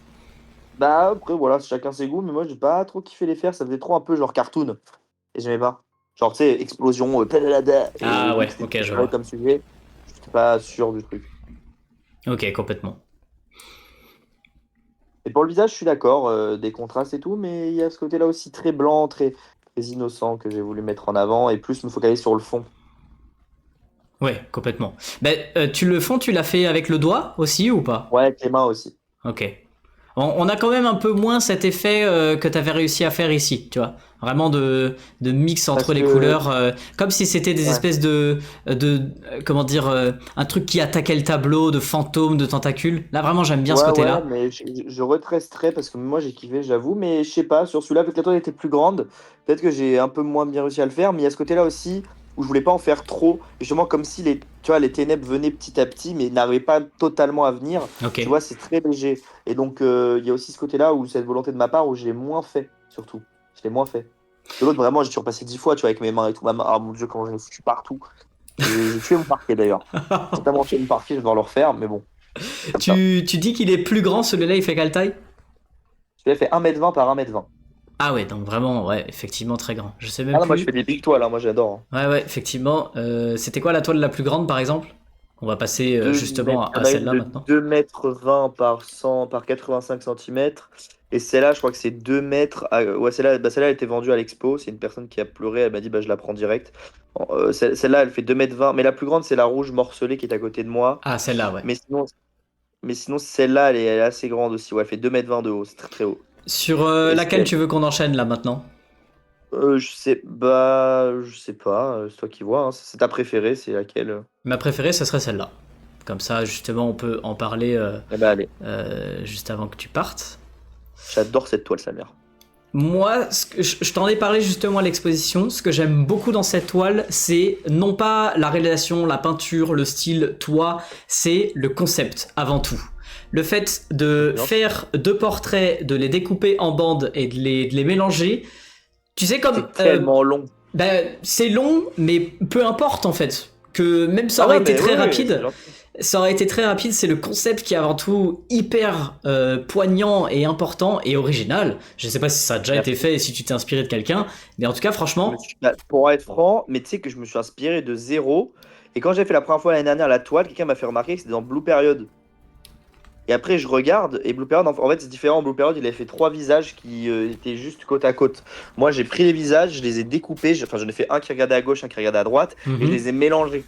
Bah après voilà, chacun ses goûts, mais moi j'ai pas trop kiffé les faire, ça faisait trop un peu genre cartoon et j'aimais pas. Genre tu sais, explosion, tadadada, et Ah vu que ouais, c'était ok, très je carré vois. comme sujet, j'étais pas sûr du truc. Ok, complètement. Et pour le visage, je suis d'accord, des contrastes et tout, mais il y a ce côté-là aussi très blanc, très innocent que j'ai voulu mettre en avant et plus me focaliser sur le fond. Ouais, complètement. Ben, le fond, tu l'as fait avec le doigt aussi ou pas? Ouais, avec les mains aussi. Ok. On a quand même un peu moins cet effet que tu avais réussi à faire ici, tu vois. Vraiment de mix entre Parce les que, couleurs, comme si c'était des ouais, espèces comment dire, un truc qui attaquait le tableau, de fantômes, de tentacules. Là, vraiment, j'aime bien ce ouais, côté-là. mais je retesterai parce que moi j'ai kiffé, j'avoue, mais je sais pas, sur celui-là, peut-être la toile était plus grande, peut-être que j'ai un peu moins bien réussi à le faire, mais il y a ce côté-là aussi où je voulais pas en faire trop, justement comme si tu vois, les ténèbres venaient petit à petit, mais n'arrivaient pas totalement à venir, Ok. tu vois, c'est très léger. Et donc il y a aussi ce côté-là où cette volonté de ma part où je l'ai moins fait, surtout. Je l'ai moins fait. Parce que l'autre, vraiment, j'ai surpassé 10 fois, tu vois, avec mes mains et tout. Ah mon Dieu, comment je l'ai foutu partout. J'ai tué mon parquet d'ailleurs. J'ai tellement tué mon parquet, je vais devoir le refaire, mais bon, c'est comme ça. Tu dis qu'il est plus grand, celui-là, il fait quelle taille? Celui-là fait 1,20 m par 1,20 m. Ah ouais, donc vraiment, ouais, effectivement très grand. Je sais même Ah non, moi je plus. fais des big toiles, hein, moi j'adore. Ouais, ouais, effectivement. C'était quoi la toile la plus grande, par exemple? On va passer 2 justement mètres, il y à en a une celle-là de maintenant. 2 mètres 20 par 100 par 85 centimètres. Et celle-là, je crois que c'est 2 mètres. Ouais, celle-là, bah, celle-là, elle était vendue à l'expo. C'est une personne qui a pleuré. Elle m'a dit, bah, je la prends direct. Bon, celle-là, elle fait 2 mètres 20. Mais la plus grande, c'est la rouge morcelée qui est à côté de moi. Ah, celle-là, ouais. Mais sinon, celle-là, elle est assez grande aussi. Ouais, elle fait 2 mètres 20 de haut. C'est très très haut. Sur Et laquelle tu veux qu'on enchaîne là maintenant? je sais pas. C'est toi qui vois, hein. C'est ta préférée, c'est laquelle? Ma préférée, ce serait celle-là. Comme ça, justement, on peut en parler Eh ben, allez. juste avant que tu partes. J'adore cette toile, sa mère. Moi, je t'en ai parlé justement à l'exposition. Ce que j'aime beaucoup dans cette toile, c'est non pas la réalisation, la peinture, le style, toi, c'est le concept avant tout. Le fait de D'accord. faire deux portraits, de les découper en bandes et de les mélanger, tu sais comme... C'est tellement long. c'est long, mais peu importe en fait. Que même ça Ah aurait ouais, été mais très oui, oui, c'est rapide, gentil. ça aurait été très rapide, c'est le concept qui est avant tout hyper poignant et important et original. Je sais pas si ça a déjà été fait et si tu t'es inspiré de quelqu'un, mais en tout cas, franchement, Pour être franc, mais tu sais que je me suis inspiré de zéro. Et quand j'ai fait la première fois l'année dernière la toile, quelqu'un m'a fait remarquer que c'était dans Blue Period. Et après, je regarde, et Blue Period, en fait, c'est différent. Blue Period, il avait fait 3 visages qui étaient juste côte à côte. Moi, j'ai pris les visages, je les ai découpés. Enfin, j'en ai fait un qui regardait à gauche, un qui regardait à droite, et je les ai mélangés.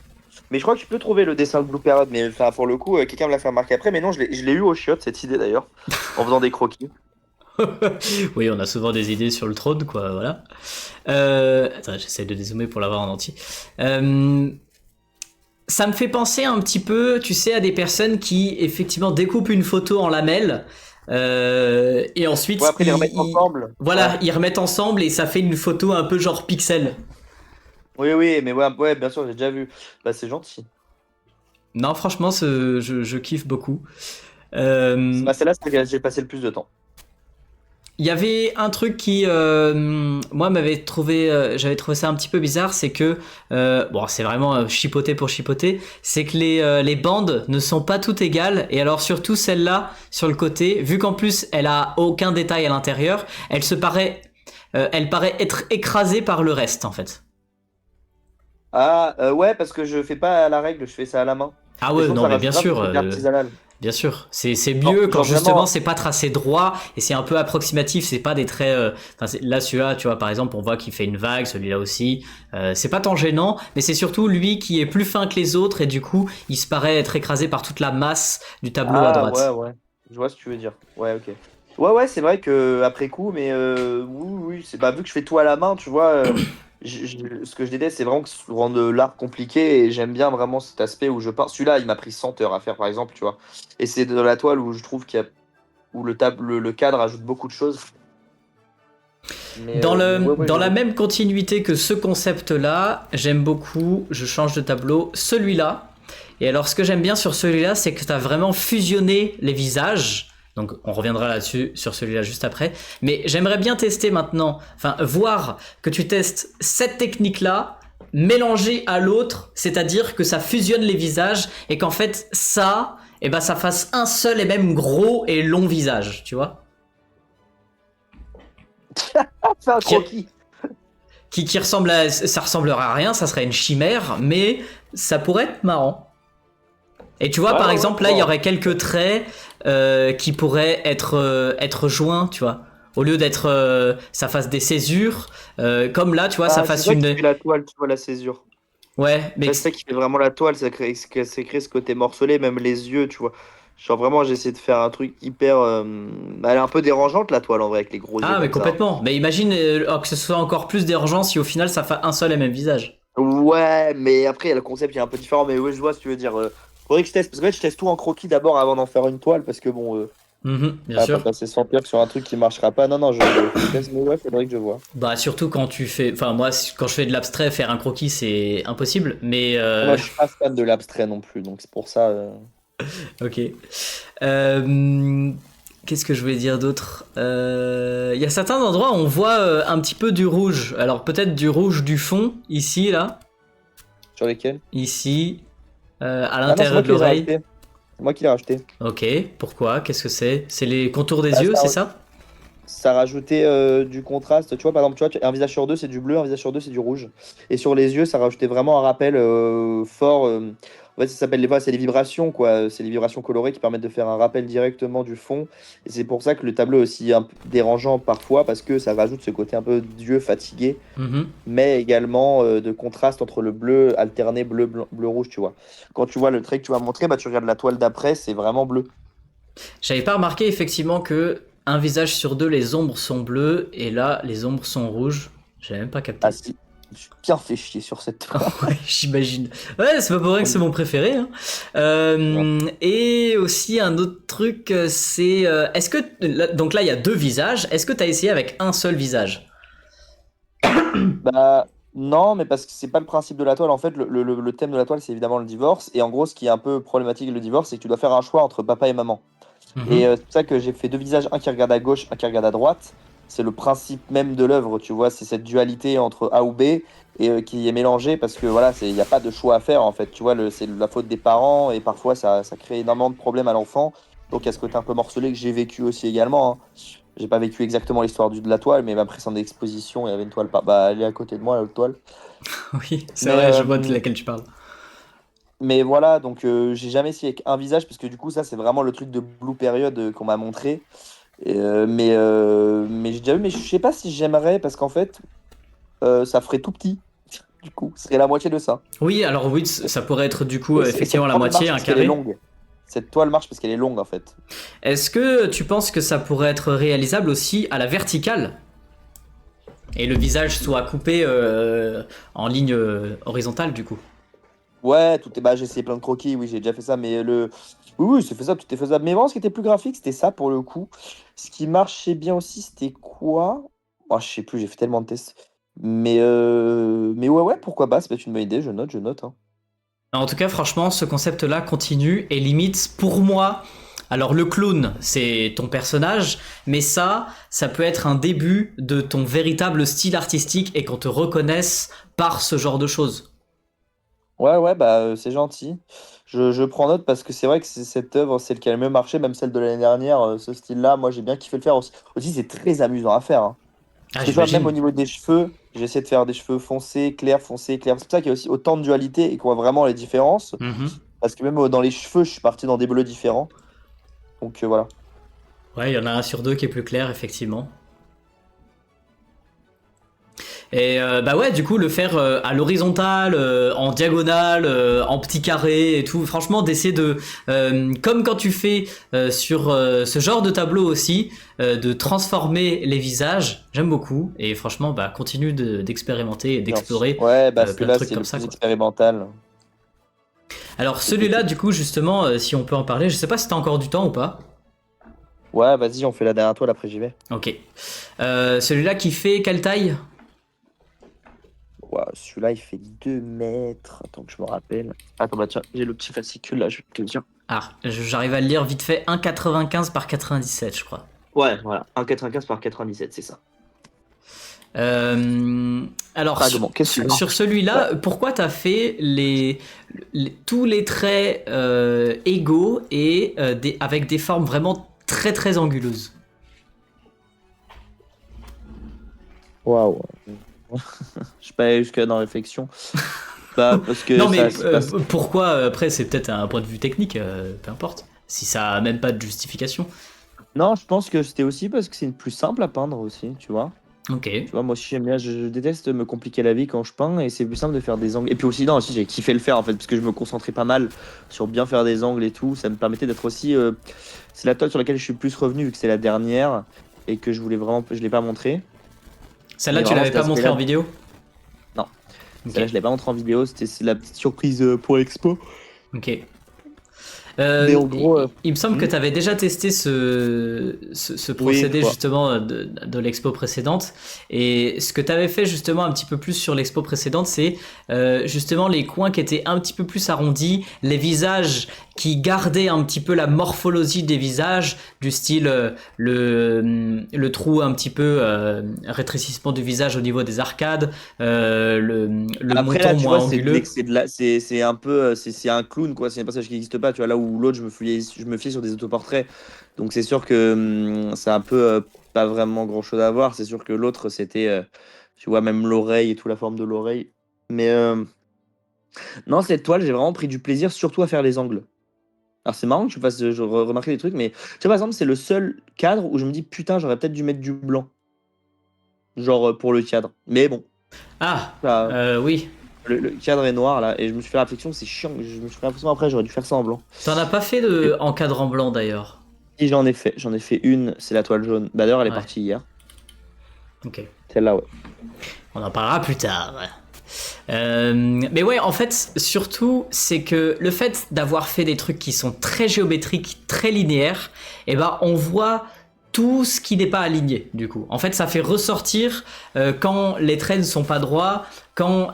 Mais je crois que tu peux trouver le dessin de Blue Period, mais enfin, pour le coup, quelqu'un me l'a fait remarquer après. Mais non, je l'ai eu au chiotte, cette idée d'ailleurs, en faisant des croquis. oui, on a souvent des idées sur le trône, quoi, voilà. Attends, j'essaie de dézoomer pour l'avoir en entier. Ça me fait penser un petit peu, tu sais, à des personnes qui effectivement découpent une photo en lamelles et ensuite Ouais, après, les remettre ensemble. voilà, Ouais. ils remettent ensemble et ça fait une photo un peu genre pixel. Oui, oui, mais ouais, ouais, bien sûr, j'ai déjà vu. Bah, c'est gentil. Non, franchement, je kiffe beaucoup. Bah, celle-là, c'est laquelle j'ai passé le plus de temps. Il y avait un truc qui, moi, j'avais trouvé ça un petit peu bizarre, c'est que, bon, c'est vraiment chipoter pour chipoter, c'est que les bandes ne sont pas toutes égales, et alors surtout celle-là, sur le côté, vu qu'en plus elle a aucun détail à l'intérieur, elle paraît être écrasée par le reste, en fait. Ah, ouais, parce que je fais pas à la règle, je fais ça à la main. Ah Et je ouais, trouve que non, ça mais rajoute bien grave le sûr. côté artisanal. Bien sûr, c'est Genre, mieux quand genre justement vraiment. c'est pas tracé droit et c'est un peu approximatif, c'est pas des traits. Enfin, là, celui-là, tu vois, par exemple, on voit qu'il fait une vague, celui-là aussi. C'est pas tant gênant, mais c'est surtout lui qui est plus fin que les autres et du coup, il se paraît être écrasé par toute la masse du tableau à Ah, ouais, droite. ouais. Je vois ce que tu veux dire. Ouais, ok. Ouais, ouais, c'est vrai que après coup, mais oui, oui, c'est pas vu que je fais tout à la main, tu vois. Ce que je déteste, c'est vraiment que ça rende l'art compliqué et j'aime bien vraiment cet aspect où je pars. Celui-là, il m'a pris 100 heures à faire, par exemple, tu vois. Et c'est de la toile où je trouve où le cadre ajoute beaucoup de choses. Mais ouais, ouais, Dans je la vois. même continuité que ce concept-là, j'aime beaucoup, je change de tableau, celui-là. Et alors, ce que j'aime bien sur celui-là, c'est que tu as vraiment fusionné les visages. Donc, on reviendra là-dessus, sur celui-là juste après. Mais j'aimerais bien tester maintenant, enfin, voir que tu testes cette technique-là, mélangée à l'autre, c'est-à-dire que ça fusionne les visages et qu'en fait, ça, eh ben, ça fasse un seul et même gros et long visage, tu vois? Fais un Qui, croquis. qui ressemble à, ça ressemblerait à rien, ça serait une chimère, mais ça pourrait être marrant. Et tu vois, Ouais, par ouais, exemple, là, il y aurait quelques traits qui pourraient être joints, tu vois. Au lieu d'être, ça fasse des césures, comme là, tu vois, ça Ah, c'est fasse ça qui une. fait la toile, tu vois, la césure. Ouais, mais Ça, c'est ça qui fait vraiment la toile, ça crée ce côté morcelé, même les yeux, tu vois. Genre vraiment, j'essaie de faire un truc hyper. Elle est un peu dérangeante, la toile, en vrai, avec les gros yeux ah, mais comme ça. complètement. Mais imagine que ce soit encore plus dérangeant si au final ça fait un seul et même visage. Ouais, mais après, le concept il est un peu différent, mais ouais, je vois ce que tu veux dire. Faudrait que je teste, parce que ouais, je teste tout en croquis d'abord avant d'en faire une toile, parce que bon, Bien on va pas sûr. passer 100 heures sur un truc qui marchera pas. Non, non, faut que je teste, mais ouais, faudrait que je vois. Bah, surtout quand tu fais. Enfin, moi, quand je fais de l'abstrait, faire un croquis, c'est impossible. Mais. Moi, je suis pas fan de l'abstrait non plus, donc c'est pour ça. Ok. Euh, Qu'est-ce que je voulais dire d'autre? Il y a certains endroits où on voit un petit peu du rouge. Alors peut-être du rouge du fond, ici, là, Sur lesquels? ici, à Ah non, c'est l'intérieur moi de qui les ai l'oreille. rachetés. C'est moi qui l'ai racheté. Ok, pourquoi? Qu'est-ce que c'est? C'est les contours des Bah, yeux, c'est ça? ça rajoutait du contraste. Tu vois, par exemple, un visage sur deux, c'est du bleu, un visage sur deux, c'est du rouge. Et sur les yeux, ça rajoutait vraiment un rappel fort. En fait, ça s'appelle c'est les vibrations, quoi. C'est les vibrations colorées qui permettent de faire un rappel directement du fond. Et c'est pour ça que le tableau est aussi un peu dérangeant parfois, parce que ça rajoute ce côté un peu d'yeux fatigué, Mhm. mais également de contraste entre le bleu alterné bleu, bleu, rouge, tu vois. Quand tu vois le trait que tu vas montrer, bah, tu regardes la toile d'après, c'est vraiment bleu. J'avais pas remarqué effectivement que un visage sur deux, les ombres sont bleues et là, les ombres sont rouges. J'avais même pas Ah capté. si, je suis bien fait chier sur cette toile. Ouais, j'imagine. Ouais, c'est pas pour rien que c'est mon préféré, hein. Et aussi un autre truc, c'est est-ce que donc là il y a deux visages. Est-ce que t'as essayé avec un seul visage? Bah non, mais parce que c'est pas le principe de la toile. En fait, le thème de la toile, c'est évidemment le divorce. Et en gros, ce qui est un peu problématique avec le divorce, c'est que tu dois faire un choix entre papa et maman. Et Mhm. c'est pour ça que j'ai fait deux visages, un qui regarde à gauche, un qui regarde à droite. C'est le principe même de l'œuvre, tu vois. C'est cette dualité entre A ou B et qui est mélangée parce que voilà, il n'y a pas de choix à faire en fait. Tu vois, c'est la faute des parents et parfois ça crée énormément de problèmes à l'enfant. Donc il y a ce côté un peu morcelé que j'ai vécu aussi également, hein. J'ai pas vécu exactement l'histoire de la toile, mais ma précédente exposition, il y avait une toile, bah, elle est à côté de moi, la toile. Oui, c'est Mais, vrai, je vois de laquelle tu parles. mais voilà, donc j'ai jamais essayé avec un visage, parce que du coup, ça, c'est vraiment le truc de Blue Period qu'on m'a montré. Mais j'ai déjà vu, mais je sais pas si j'aimerais, parce qu'en fait, ça ferait tout petit, du coup, ce serait la moitié de ça. Oui, alors oui, ça pourrait être du coup Et effectivement cette la toile moitié, marche un parce qu'elle est carré. longue. Cette toile marche parce qu'elle est longue, en fait. Est-ce que tu penses que ça pourrait être réalisable aussi à la verticale et le visage soit coupé en ligne horizontale du coup? Ouais, tout est. Bah, j'ai essayé plein de croquis, oui, j'ai déjà fait ça, mais le. Oui, oui, c'est faisable, tout est faisable. Mais vraiment, ce qui était plus graphique, c'était ça pour le coup. Ce qui marchait bien aussi, c'était quoi? Oh, je sais plus, j'ai fait tellement de tests. Mais ouais, ouais, pourquoi pas, c'est peut-être une bonne idée, je note, hein. En tout cas, franchement, ce concept-là continue et limite pour moi. Alors le clown, c'est ton personnage, mais ça peut être un début de ton véritable style artistique et qu'on te reconnaisse par ce genre de choses. Ouais, ouais, bah, c'est gentil. Je prends note parce que c'est vrai que cette œuvre, c'est celle qui a le mieux marché, même celle de l'année dernière, ce style-là. Moi, j'ai bien kiffé le faire aussi. Aussi, c'est très amusant à faire, hein. Parce Ah, que tu vois, même j'imagine. au niveau des cheveux, j'essaie de faire des cheveux foncés, clairs, foncés, clairs. C'est pour ça qu'il y a aussi autant de dualité et qu'on voit vraiment les différences. Mhm. Parce que même dans les cheveux, je suis parti dans des bleus différents. Donc voilà. Ouais, il y en a un sur deux qui est plus clair, effectivement. Et bah ouais, du coup, le faire à l'horizontale, en diagonale, en petit carré et tout. Franchement, d'essayer de, comme quand tu fais sur ce genre de tableau aussi, de transformer les visages. J'aime beaucoup. Et franchement, bah continue d'expérimenter et Bien sûr. d'explorer Ouais, bah plein de celui-là, trucs c'est comme le ça, plus quoi. expérimental. Alors Écoute. celui-là, du coup, justement, si on peut en parler, je sais pas si t'as encore du temps ou pas. Ouais, vas-y, on fait la dernière toile, après j'y vais. Ok. Celui-là qui fait quelle taille? Ouah, celui-là, il fait 2 mètres. Attends que je me rappelle. Attends, bah tiens, j'ai le petit fascicule là, je vais te le dire. Ah, j'arrive à le lire vite fait, 1,95 par 97, je crois. Ouais, voilà, 1,95 par 97, c'est ça. Alors Fragment, qu'est-ce que tu veux? sur Ouais. celui-là, pourquoi t'as fait tous les traits égaux et avec des formes vraiment très très anguleuses? Waouh. Je suis pas allé jusque dans la réflexion. Bah, parce que Non ça mais se passe. pourquoi après c'est peut-être un point de vue technique, peu importe. Si ça a même pas de justification. Non, je pense que c'était aussi parce que c'est plus simple à peindre aussi, tu vois. Ok. Tu vois, moi aussi j'aime bien, je déteste me compliquer la vie quand je peins et c'est plus simple de faire des angles. Et puis aussi, non, aussi j'ai kiffé le faire en fait, parce que je me concentrais pas mal sur bien faire des angles et tout. Ça me permettait d'être aussi. C'est la toile sur laquelle je suis le plus revenu vu que c'est la dernière et que je voulais vraiment. Je l'ai pas montré. Celle-là Mais tu vraiment l'avais cet pas montré aspect-là. en vidéo? Non, Ok. celle-là je l'ai pas montré en vidéo, c'est la petite surprise pour l'expo. Ok. Mais en gros. Il me semble que Hmm. tu avais déjà testé ce Oui, une procédé fois. justement de l'expo précédente. Et ce que tu avais fait justement un petit peu plus sur l'expo précédente, c'est justement les coins qui étaient un petit peu plus arrondis, les visages qui gardaient un petit peu la morphologie des visages, du style le trou un petit peu rétrécissement du visage au niveau des arcades, le Après là, menton tu moins vois, anguleux. c'est un peu, c'est un clown quoi. C'est un personnage qui n'existe pas. Tu vois là où l'autre, je me fiais sur des autoportraits. Donc c'est sûr que c'est un peu pas vraiment grand-chose à voir. C'est sûr que l'autre, c'était, tu vois, même l'oreille et tout, la forme de l'oreille. Mais non, cette toile, j'ai vraiment pris du plaisir, surtout à faire les angles. Alors c'est marrant que je fasse remarquer des trucs, mais tu vois, par exemple, c'est le seul cadre où je me dis, putain, j'aurais peut-être dû mettre du blanc, genre pour le cadre. Mais bon, Ah, ça, oui. le cadre est noir là, et je me suis fait la réflexion, c'est chiant. Je me suis fait l'impression après, j'aurais dû faire ça en blanc. T'en as pas fait Et de encadre blanc d'ailleurs. si j'en ai fait une, c'est la toile jaune. Bah d'ailleurs, elle est Ouais, partie hier. ok. Celle-là, ouais. On en parlera plus tard. Mais ouais, en fait, surtout, c'est que le fait d'avoir fait des trucs qui sont très géométriques, très linéaires, et ben, on voit tout ce qui n'est pas aligné, du coup. En fait, ça fait ressortir quand les traits ne sont pas droits, quand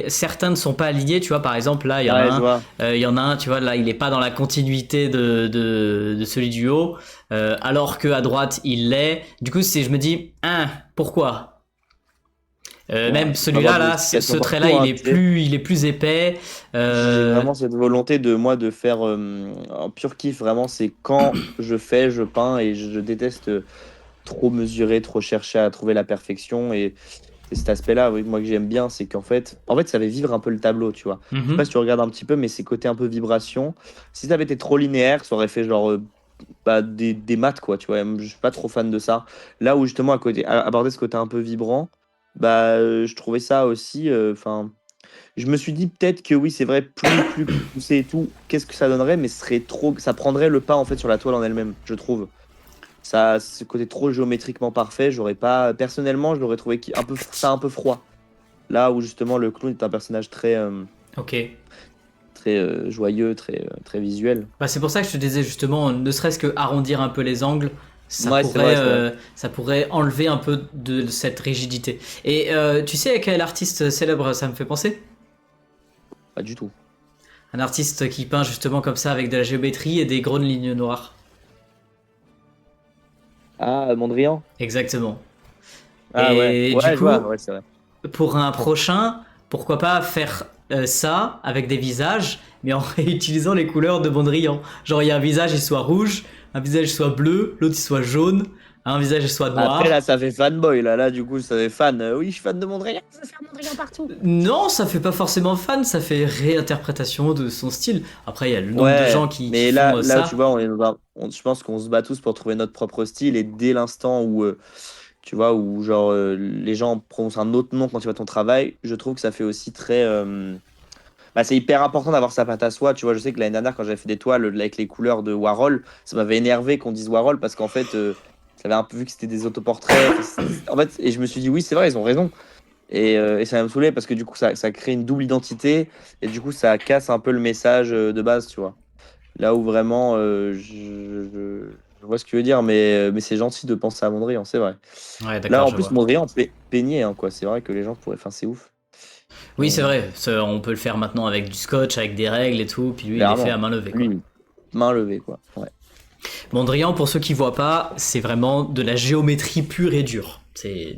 certains ne sont pas alignés. Tu vois, par exemple, là, Ouais, je vois. il y en a un, tu vois, là, il n'est pas dans la continuité de celui du haut, alors que à droite, il l'est. Du coup, je me dis, hein, pourquoi? Ouais. Même On va avoir celui-là, des là, explications ce trait-là, partout, hein, tu sais. il est plus épais. J'ai vraiment cette volonté de moi de faire un pur kiff. Vraiment, c'est quand je fais, je peins et je déteste trop mesurer, trop chercher à trouver la perfection. Et c'est cet aspect-là, oui, moi que j'aime bien, c'est qu'en fait, ça fait vivre un peu le tableau, tu vois. Je sais pas si Mhm. tu regardes un petit peu, mais c'est côté un peu vibration. Si ça avait été trop linéaire, ça aurait fait genre bah, des maths, quoi, tu vois. Je suis pas trop fan de ça. Là où justement, aborder ce côté un peu vibrant, bah, je trouvais ça aussi. Enfin, je me suis dit peut-être que oui, c'est vrai, plus poussé et tout, qu'est-ce que ça donnerait, mais ça prendrait le pas en fait sur la toile en elle-même, je trouve. Ça, ce côté trop géométriquement parfait, j'aurais pas, personnellement, je l'aurais trouvé un peu froid. Là où justement le clown est un personnage Ok. très joyeux, très visuel. Bah, c'est pour ça que je te disais justement, ne serait-ce que arrondir un peu les angles, Ouais, c'est vrai, c'est vrai. ça pourrait enlever un peu de cette rigidité. Et tu sais à quel artiste célèbre ça me fait penser? Pas du tout. Un artiste qui peint justement comme ça avec de la géométrie et des grandes lignes noires. Ah, Mondrian? Exactement. Ah ouais, Et du ouais, je vois, coup, ouais, c'est vrai. pour un prochain, pourquoi pas faire ça avec des visages, mais en réutilisant les couleurs de Mondrian. Genre, il y a un visage, il soit rouge, un visage, il soit bleu, l'autre, il soit jaune, un visage, il soit Après, là, noir. ça fait fanboy, là, du coup, ça fait fan. Oui, je suis fan de Mondrian. Non, ça fait pas forcément fan, ça fait réinterprétation de son style. Après, il y a le nombre de Ouais, gens qui mais font là, tu ça. vois, je pense qu'on se bat tous pour trouver notre propre style et dès l'instant où, tu vois, où genre les gens prononcent un autre nom quand ils voient ton travail, je trouve que ça fait aussi bah, c'est hyper important d'avoir sa patte à soi. Tu vois, je sais que l'année dernière, quand j'avais fait des toiles avec les couleurs de Warhol, ça m'avait énervé qu'on dise Warhol parce qu'en fait, j'avais un peu vu que c'était des autoportraits. Enfin, en fait, et je me suis dit, oui, c'est vrai, ils ont raison. Et ça m'a saoulé parce que du coup, ça crée une double identité et du coup, ça casse un peu le message de base, tu vois. Là où vraiment, je vois ce que tu veux dire, mais c'est gentil de penser à Mondrian, c'est vrai. Ouais, Là, d'accord, en je plus, vois. Mondrian peignait, hein, quoi. C'est vrai que les gens pourraient. Enfin, c'est ouf. Oui, c'est Et, vrai, on peut le faire maintenant avec du scotch, avec des règles et tout, puis lui, il est fait à clairement, main levée, quoi. lui, main levée, quoi. Ouais. Mondrian, pour ceux qui voient pas, c'est vraiment de la géométrie pure et dure. C'est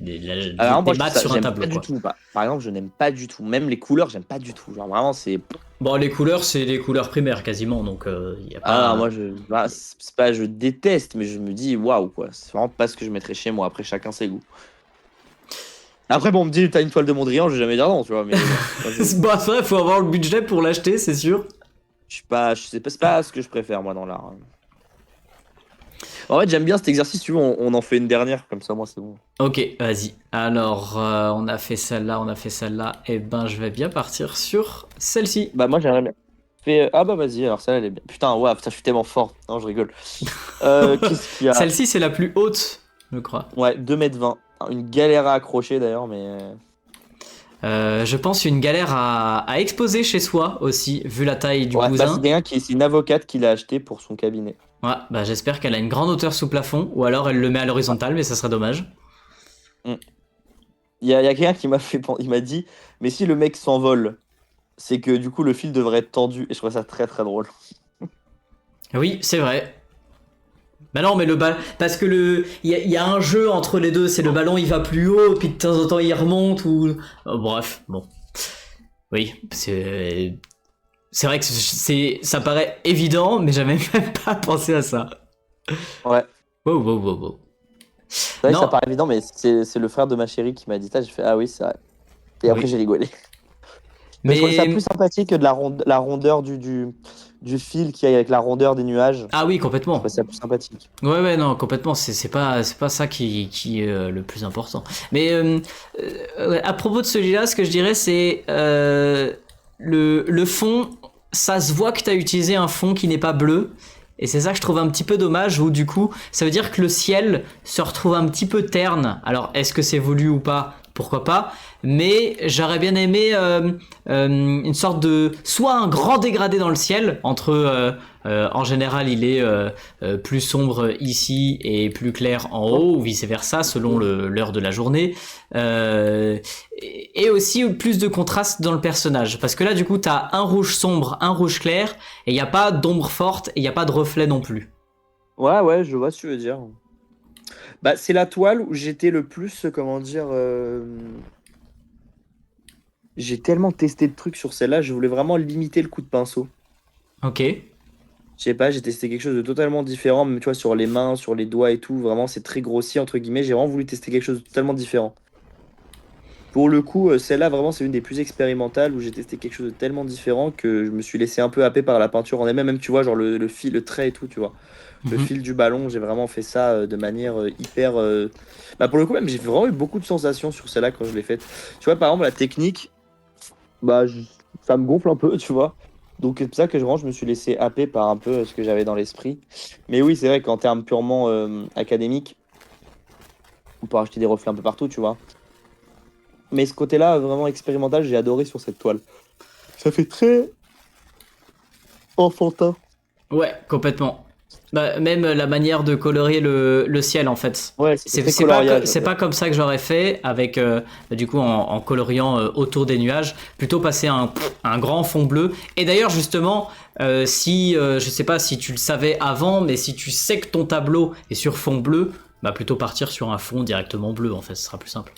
Alors, des moi, je trouve maths ça, sur un j'aime tableau, pas du quoi. tout. Par exemple, je n'aime pas du tout. Même les couleurs, j'aime pas du tout. Genre, vraiment, c'est. Bon, les couleurs, c'est les couleurs primaires quasiment, donc il y a Ah, non, pas. moi, c'est pas, je déteste, mais je me dis, waouh, quoi. C'est vraiment pas ce que je mettrais chez moi. Après, chacun ses goûts. Après, bon, on me dit, t'as une toile de Mondrian, je vais jamais dire non, tu vois. Mais bon, moi, Bah, ça, il faut avoir le budget pour l'acheter, c'est sûr. je suis pas, je sais pas, c'est pas ce que je préfère, moi, dans l'art, hein. En fait, j'aime bien cet exercice, tu vois, on en fait une dernière, comme ça, moi, c'est bon. Ok, vas-y. Alors, on a fait celle-là, on a fait celle-là. Et ben, je vais bien partir sur celle-ci. Bah, moi, j'aimerais bien. Ah, bah, vas-y, alors ça, elle est bien. Putain, ouais, putain, je suis tellement fort. Non, je rigole. Qu'est-ce qu'il y a? Celle-ci, c'est la plus haute, je crois. Ouais, 2,20 m. Une galère à accrocher, d'ailleurs, mais. Je pense une galère à exposer chez soi aussi, vu la taille du Ouais, bah, bousin. c'est une avocate qui l'a acheté pour son cabinet. Ouais, bah j'espère qu'elle a une grande hauteur sous plafond, ou alors elle le met à Ouais. l'horizontale, mais ça serait dommage. Mm. Il y a quelqu'un qui m'a il m'a dit, mais si le mec s'envole, c'est que du coup, le fil devrait être tendu. Et je trouve ça très, très drôle. Oui, c'est vrai. Bah non, mais parce que il y a un jeu entre les deux, c'est le ballon il va plus haut, puis de temps en temps il remonte, ou. Bref, bon. Oui, c'est vrai que ça paraît évident, mais j'avais même pas pensé à ça. Ouais. Wow, wow, wow, wow. C'est vrai que Non, ça paraît évident, mais c'est le frère de ma chérie qui m'a dit ça. J'ai fait ah oui, c'est vrai. Et après, oui. j'ai rigolé. Mais je trouvais ça plus Mais sympathique que de la rondeur du fil qui est avec la rondeur des nuages. ah oui, Je trouvais complètement. ça plus sympathique. Ouais, ouais, non, complètement. C'est pas ça qui est le plus important. Mais à propos de celui-là, ce que je dirais, c'est le fond. Ça se voit que tu as utilisé un fond qui n'est pas bleu. Et c'est ça que je trouve un petit peu dommage, où du coup, ça veut dire que le ciel se retrouve un petit peu terne. Alors, est-ce que c'est voulu ou pas? Pourquoi pas? Mais j'aurais bien aimé une sorte de... Soit un grand dégradé dans le ciel, entre... en général, il est plus sombre ici et plus clair en haut, ou vice-versa, selon l'heure de la journée. Et aussi plus de contraste dans le personnage. Parce que là, du coup, t'as un rouge sombre, un rouge clair, et il n'y a pas d'ombre forte, et il n'y a pas de reflet non plus. Ouais, ouais, je vois ce que tu veux dire. Bah, c'est la toile où j'étais le plus, comment dire, j'ai tellement testé de trucs sur celle-là, je voulais vraiment limiter le coup de pinceau. Ok. Je sais pas, j'ai testé quelque chose de totalement différent, même tu vois, sur les mains, sur les doigts et tout, vraiment c'est très grossier entre guillemets, j'ai vraiment voulu tester quelque chose de totalement différent. Pour le coup, celle-là vraiment c'est une des plus expérimentales où j'ai testé quelque chose de tellement différent que je me suis laissé un peu happer par la peinture en elle-même, même tu vois, genre le fil, le trait et tout, tu vois. Le Mhm. fil du ballon, j'ai vraiment fait ça de manière hyper. Bah pour le coup, même j'ai vraiment eu beaucoup de sensations sur celle-là quand je l'ai faite. Tu vois, par exemple, la technique, bah ça me gonfle un peu, tu vois. Donc c'est pour ça que vraiment, je me suis laissé happer par un peu ce que j'avais dans l'esprit. Mais oui, c'est vrai qu'en termes purement académiques, on peut acheter des reflets un peu partout, tu vois. Mais ce côté-là, vraiment expérimental, j'ai adoré sur cette toile. Ça fait très enfantin. Ouais, complètement. Bah, même la manière de colorer le ciel, en fait. Ouais, c'était C'est très c'est pas, coloriage. c'est pas comme ça que j'aurais fait, avec du coup en coloriant autour des nuages. Plutôt passer un grand fond bleu. Et d'ailleurs, justement, si je sais pas si tu le savais avant, mais si tu sais que ton tableau est sur fond bleu, bah plutôt partir sur un fond directement bleu, en fait, ce sera plus simple.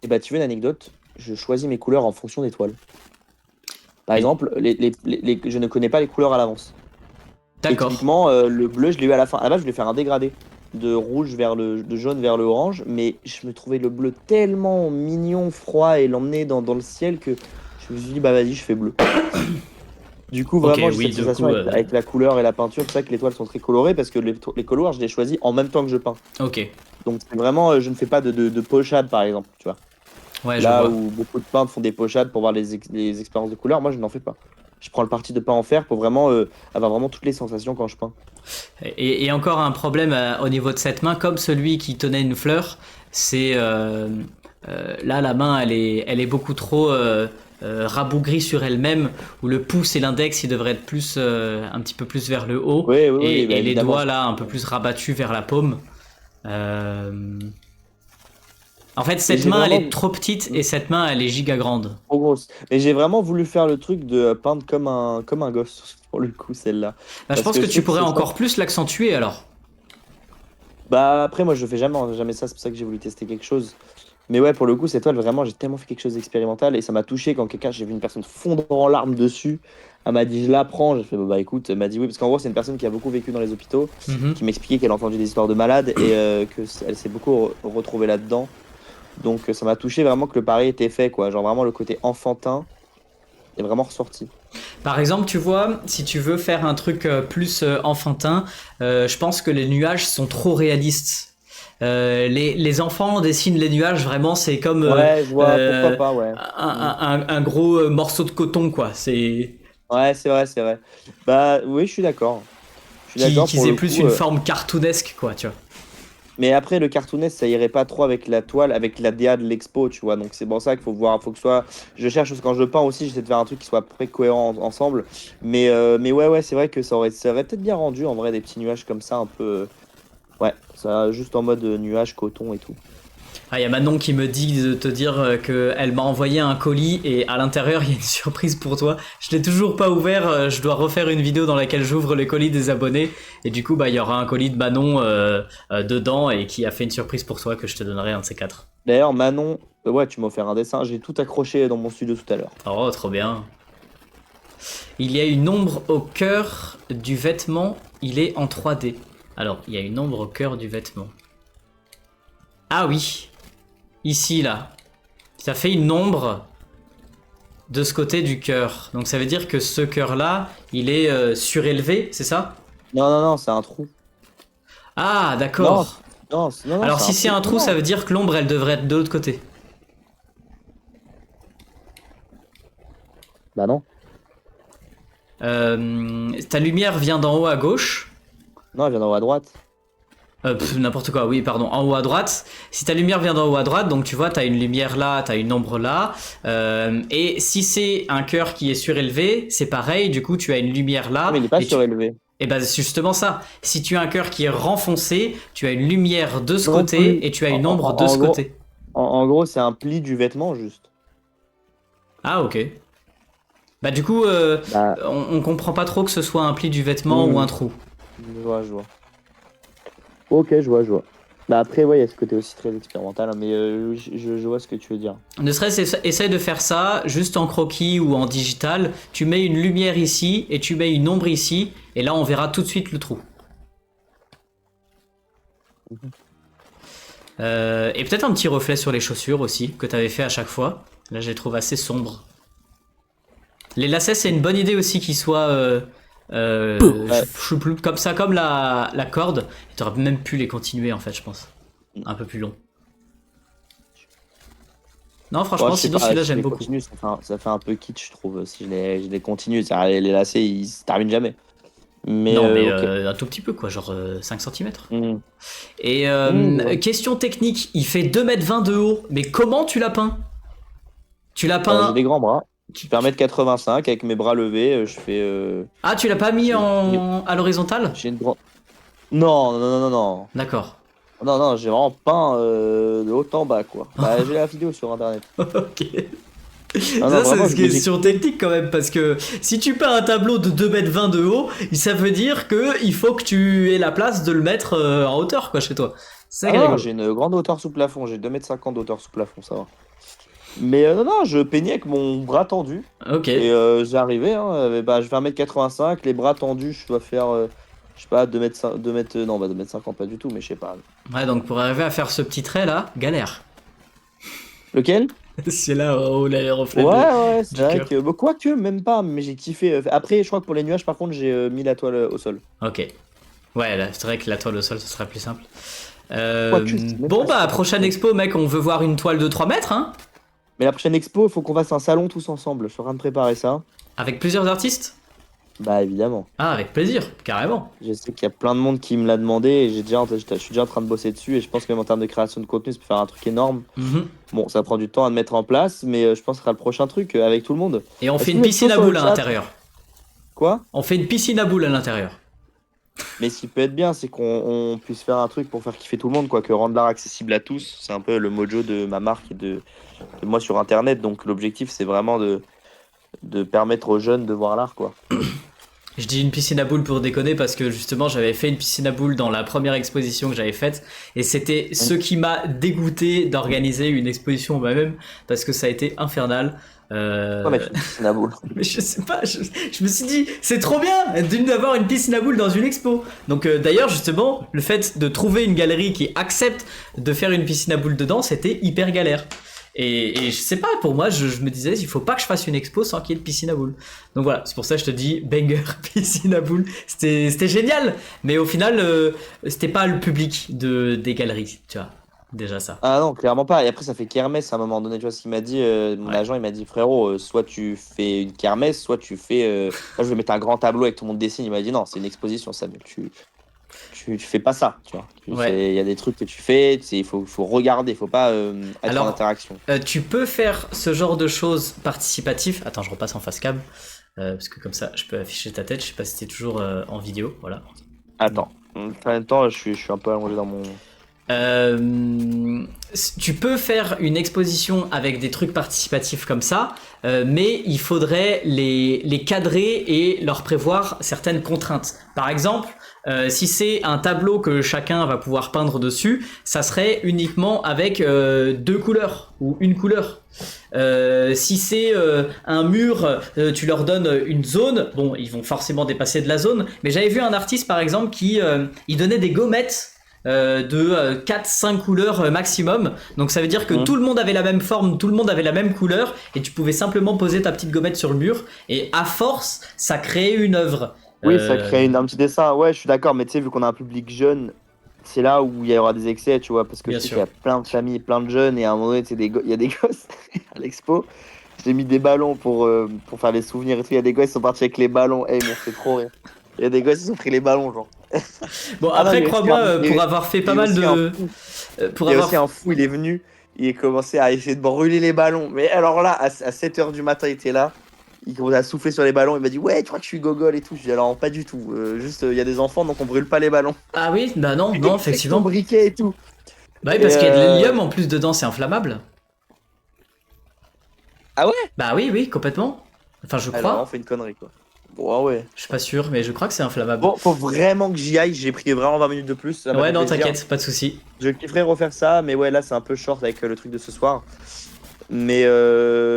Et bah, tu veux une anecdote? Je choisis mes couleurs en fonction des toiles. Par Et exemple, je ne connais pas les couleurs à l'avance. Et d'accord. typiquement, le bleu, je l'ai eu à la fin. À la base, je voulais faire un dégradé de rouge de jaune vers le orange, mais je me trouvais le bleu tellement mignon, froid et l'emmener dans le ciel que je me suis dit, bah vas-y, je fais bleu. Du coup, Ok, vraiment, j'ai oui, cette du sensation coup, avec la couleur et la peinture. C'est pour ça que les toiles sont très colorées parce que les couleurs, je les choisis en même temps que je peins. ok. Donc, c'est vraiment, je ne fais pas de pochade, par exemple, tu vois. Ouais, je Là vois. où beaucoup de peintres font des pochades pour voir les expériences de couleurs, moi, je n'en fais pas. Je prends le parti de pas en faire pour vraiment avoir vraiment toutes les sensations quand je peins. Et encore un problème au niveau de cette main, comme celui qui tenait une fleur, c'est là la main elle est beaucoup trop rabougrie sur elle-même, où le pouce et l'index ils devraient être plus un petit peu plus vers le haut, Oui, oui, oui, bah, et les évidemment. doigts là un peu plus rabattus vers la paume. Euh, En fait, Mais cette j'ai main elle vraiment est trop petite et cette main elle est giga grande. trop grosse. Mais j'ai vraiment voulu faire le truc de peindre comme un gosse, pour le coup, celle-là. Bah, je Parce pense que que je sais tu que pourrais c'est ça. encore plus l'accentuer alors. Bah après, moi, je fais jamais ça. C'est pour ça que j'ai voulu tester quelque chose. Mais ouais, pour le coup, cette toile, vraiment, j'ai tellement fait quelque chose d'expérimental et ça m'a touché quand j'ai vu une personne fondre en larmes dessus. Elle m'a dit, je la prends. J'ai fait, bah écoute, elle m'a dit oui, parce qu'en gros, c'est une personne qui a beaucoup vécu dans les hôpitaux, Mhm. qui m'expliquait qu'elle a entendu des histoires de malades et elle s'est beaucoup retrouvée là-dedans. Donc ça m'a touché vraiment que le pari était fait, quoi. Genre vraiment le côté enfantin est vraiment ressorti. Par exemple, tu vois, si tu veux faire un truc plus enfantin, je pense que les nuages sont trop réalistes. Les enfants dessinent les nuages vraiment, c'est comme Ouais, je vois, pourquoi pas, ouais. Mm. un gros morceau de coton, quoi. C'est Ouais, c'est vrai, c'est vrai. Bah oui, je suis d'accord. Je suis d'accord pour qu'ils aient le plus coup. une forme cartoonesque, quoi, tu vois. Mais après, le cartooniste, ça irait pas trop avec la toile, avec la DA de l'expo, tu vois. Donc c'est pour ça qu'il faut voir, faut que ce soit. Je cherche, quand je peins aussi, j'essaie de faire un truc qui soit à peu près cohérent ensemble. Mais ouais, ouais, c'est vrai que ça aurait peut-être bien rendu en vrai des petits nuages comme ça, un peu. Ouais, ça, juste en mode nuage, coton et tout. Ah, il y a Manon qui me dit de te dire qu'elle m'a envoyé un colis et à l'intérieur il y a une surprise pour toi. Je l'ai toujours pas ouvert, je dois refaire une vidéo dans laquelle j'ouvre les colis des abonnés et du coup bah il y aura un colis de Manon dedans et qui a fait une surprise pour toi que je te donnerai un de ces quatre. D'ailleurs, Manon, ouais, tu m'as offert un dessin, j'ai tout accroché dans mon studio tout à l'heure. Oh trop bien. Il y a une ombre au cœur du vêtement, il est en 3D. Alors, il y a une ombre au cœur du vêtement. Ah oui. Ici, là. Ça fait une ombre de ce côté du cœur. Donc ça veut dire que ce cœur-là, il est surélevé, c'est ça? Non, c'est un trou. Ah, d'accord. Non, Alors si c'est un trou, non. ça veut dire que l'ombre, elle devrait être de l'autre côté. Bah non. Ta lumière vient d'en haut à gauche. Non, elle vient d'en haut à droite. N'importe quoi, oui, pardon, en haut à droite. Si ta lumière vient d'en haut à droite, donc tu vois, t'as une lumière là, t'as une ombre là. Et si c'est un cœur qui est surélevé, c'est pareil, du coup, tu as une lumière là. Non, mais il n'est pas et surélevé. Et ben c'est justement ça. Si tu as un cœur qui est renfoncé, tu as une lumière de ce Non côté plus. et tu as une ombre de En ce gros- côté. En gros, c'est un pli du vêtement, juste. Ah, ok. Bah du coup, Bah, on comprend pas trop que ce soit un pli du vêtement ou un trou. je vois. Ok, je vois. Bah après, ouais, il y a ce côté aussi très expérimental, hein, mais je vois ce que tu veux dire. Ne serait-ce essaye de faire ça juste en croquis ou en digital. Tu mets une lumière ici et tu mets une ombre ici. Et là, on verra tout de suite le trou. Et peut-être un petit reflet sur les chaussures aussi, que tu avais fait à chaque fois. Là, je les trouve assez sombres. Les lacets, c'est une bonne idée aussi qu'ils soient comme ça, comme la corde. Tu aurais même pu les continuer, en fait, je pense. Un peu plus long. Non, franchement, Ouais, je sais sinon pas, celui-là, si j'aime je les beaucoup. continue, ça fait un peu kitsch, je trouve, si je les continue. Les lacets, ils se terminent jamais. Mais, Non, mais ok. un tout petit peu, quoi, genre 5 cm. Hmm. Et ouais. question technique, il fait 2,20 m de haut, mais comment tu l'as peint? Tu l'as J'ai peint... des grands bras. Je fais 1m85 avec mes bras levés, je fais. Ah, tu l'as pas mis j'ai à l'horizontale? j'ai une grande. Non. D'accord. Non, j'ai vraiment peint de haut en bas, quoi. Bah, j'ai la vidéo sur internet. Ok. Ah non, Ça, c'est vraiment, une question technique quand même, parce que si tu peins un tableau de 2,20 m de haut, ça veut dire que il faut que tu aies la place de le mettre en hauteur, quoi, chez toi. C'est ça qui est non, rigolo. j'ai une grande hauteur sous plafond, j'ai 2,50 m d'hauteur sous plafond, ça va. Mais non, je peignais avec mon bras tendu. Ok. Et j'ai arrivé, hein, bah, je fais 1m85, les bras tendus, je dois faire, je sais pas, 2 m, non, bah 2,50 m pas du tout, mais je sais pas. Ouais, donc pour arriver à faire ce petit trait là, galère. Lequel? C'est là où les reflets Ouais, c'est du vrai cœur. que, bah, quoique, même pas, mais j'ai kiffé. Après, je crois que pour les nuages, par contre, j'ai mis la toile au sol. Ok. Ouais, là, c'est vrai que la toile au sol, ce serait plus simple. Quoique, c'est même Bon, pas bah, sûr. prochaine expo, mec, on veut voir une toile de 3 mètres, hein? Mais la prochaine expo, il faut qu'on fasse un salon tous ensemble. Je suis en train de préparer ça. Avec plusieurs artistes? Bah, évidemment. Ah, avec plaisir, carrément. Je sais qu'il y a plein de monde qui me l'a demandé et je suis déjà en train de bosser dessus. Et je pense que même en termes de création de contenu, ça peut faire un truc énorme. Mhm. Bon, ça prend du temps à mettre en place, mais je pense que ce sera le prochain truc avec tout le monde. Et on Est-ce fait que une vous êtes piscine chaud à sur le boules à chat? l'intérieur. Quoi? On fait une piscine à boules à l'intérieur. Mais ce qui peut être bien, c'est qu'on puisse faire un truc pour faire kiffer tout le monde, quoi, que rendre l'art accessible à tous. C'est un peu le mojo de ma marque et de moi sur Internet. Donc l'objectif, c'est vraiment de permettre aux jeunes de voir l'art, quoi. Je dis une piscine à boules pour déconner parce que justement j'avais fait une piscine à boules dans la première exposition que j'avais faite et c'était ce qui m'a dégoûté d'organiser une exposition moi-même parce que ça a été infernal. Ouais, mais c'est une piscine à boules. Mais je sais pas, je me suis dit c'est trop bien d'avoir une piscine à boules dans une expo. Donc d'ailleurs justement le fait de trouver une galerie qui accepte de faire une piscine à boules dedans c'était hyper galère. Et je sais pas, pour moi, je me disais, il faut pas que je fasse une expo sans qu'il y ait de piscine à boules. Donc voilà, c'est pour ça que je te dis, banger, piscine à boules. C'était génial, mais au final, c'était pas le public des galeries, tu vois. Déjà ça. Ah non, clairement pas. Et après, ça fait kermesse à un moment donné. Tu vois ce qu'il m'a dit, mon Ouais. agent, il m'a dit, frérot, soit tu fais une kermesse, soit tu fais. Là, je vais mettre un grand tableau avec tout le monde dessine. Il m'a dit, non, c'est une exposition, ça. Tu fais pas ça, tu vois. Ouais. Il y a des trucs que tu fais, il faut regarder, il faut pas être Alors, en interaction. Tu peux faire ce genre de choses participatif. Attends, je repasse en face cam. Parce que comme ça, je peux afficher ta tête. Je sais pas si t'es toujours en vidéo. Voilà. Attends, en même temps, je suis un peu allongé dans mon. tu peux faire une exposition avec des trucs participatifs comme ça, mais il faudrait les cadrer et leur prévoir certaines contraintes. Par exemple, si c'est un tableau que chacun va pouvoir peindre dessus, ça serait uniquement avec 2 couleurs ou une couleur. Si c'est un mur, tu leur donnes une zone, bon, ils vont forcément dépasser de la zone, mais j'avais vu un artiste par exemple qui il donnait des gommettes de 4-5 couleurs maximum, donc ça veut dire que tout le monde avait la même forme, tout le monde avait la même couleur, et tu pouvais simplement poser ta petite gommette sur le mur, et à force, ça créait une œuvre. Oui, ça crée un petit dessin. Ouais, je suis d'accord, mais tu sais, vu qu'on a un public jeune, c'est là où il y aura des excès, tu vois, parce que Bien je sais sûr. qu'il y a plein de familles, plein de jeunes, et à un moment donné, tu sais, il y a des gosses à l'expo. J'ai mis des ballons pour faire les souvenirs et tout. Il y a des gosses qui sont partis avec les ballons. Ils m'ont fait trop rire. Il y a des gosses qui ont pris les ballons, genre. Bon, Ah non, après, il y a crois-moi, aussi un- pour avoir fait pas il y a mal aussi de... un fou. pour Il y a avoir... aussi un fou, il est venu, il a commencé à essayer de brûler les ballons. Mais alors là, à 7h du matin, il était là. Il commençait à souffler sur les ballons. Il m'a dit, ouais, tu crois que je suis gogol et tout. Je dis, alors, pas du tout. Juste, il y a des enfants, donc on brûle pas les ballons. Ah oui, bah non, non, effectivement. Avec ton briquet et tout. Bah oui, parce qu'il y a de Et, l'hélium en plus dedans, c'est inflammable. Ah ouais? Bah oui, oui, complètement. Enfin, je Alors, on crois. fait une connerie, quoi. Bon, ah ouais. Je suis pas sûr, mais je crois que c'est inflammable. Bon, faut vraiment que j'y aille. J'ai pris vraiment 20 minutes de plus. Ça m'a Ouais, fait non, plaisir. t'inquiète, pas de souci. Je kifferais refaire ça, mais ouais, là, c'est un peu short avec le truc de ce soir. Mais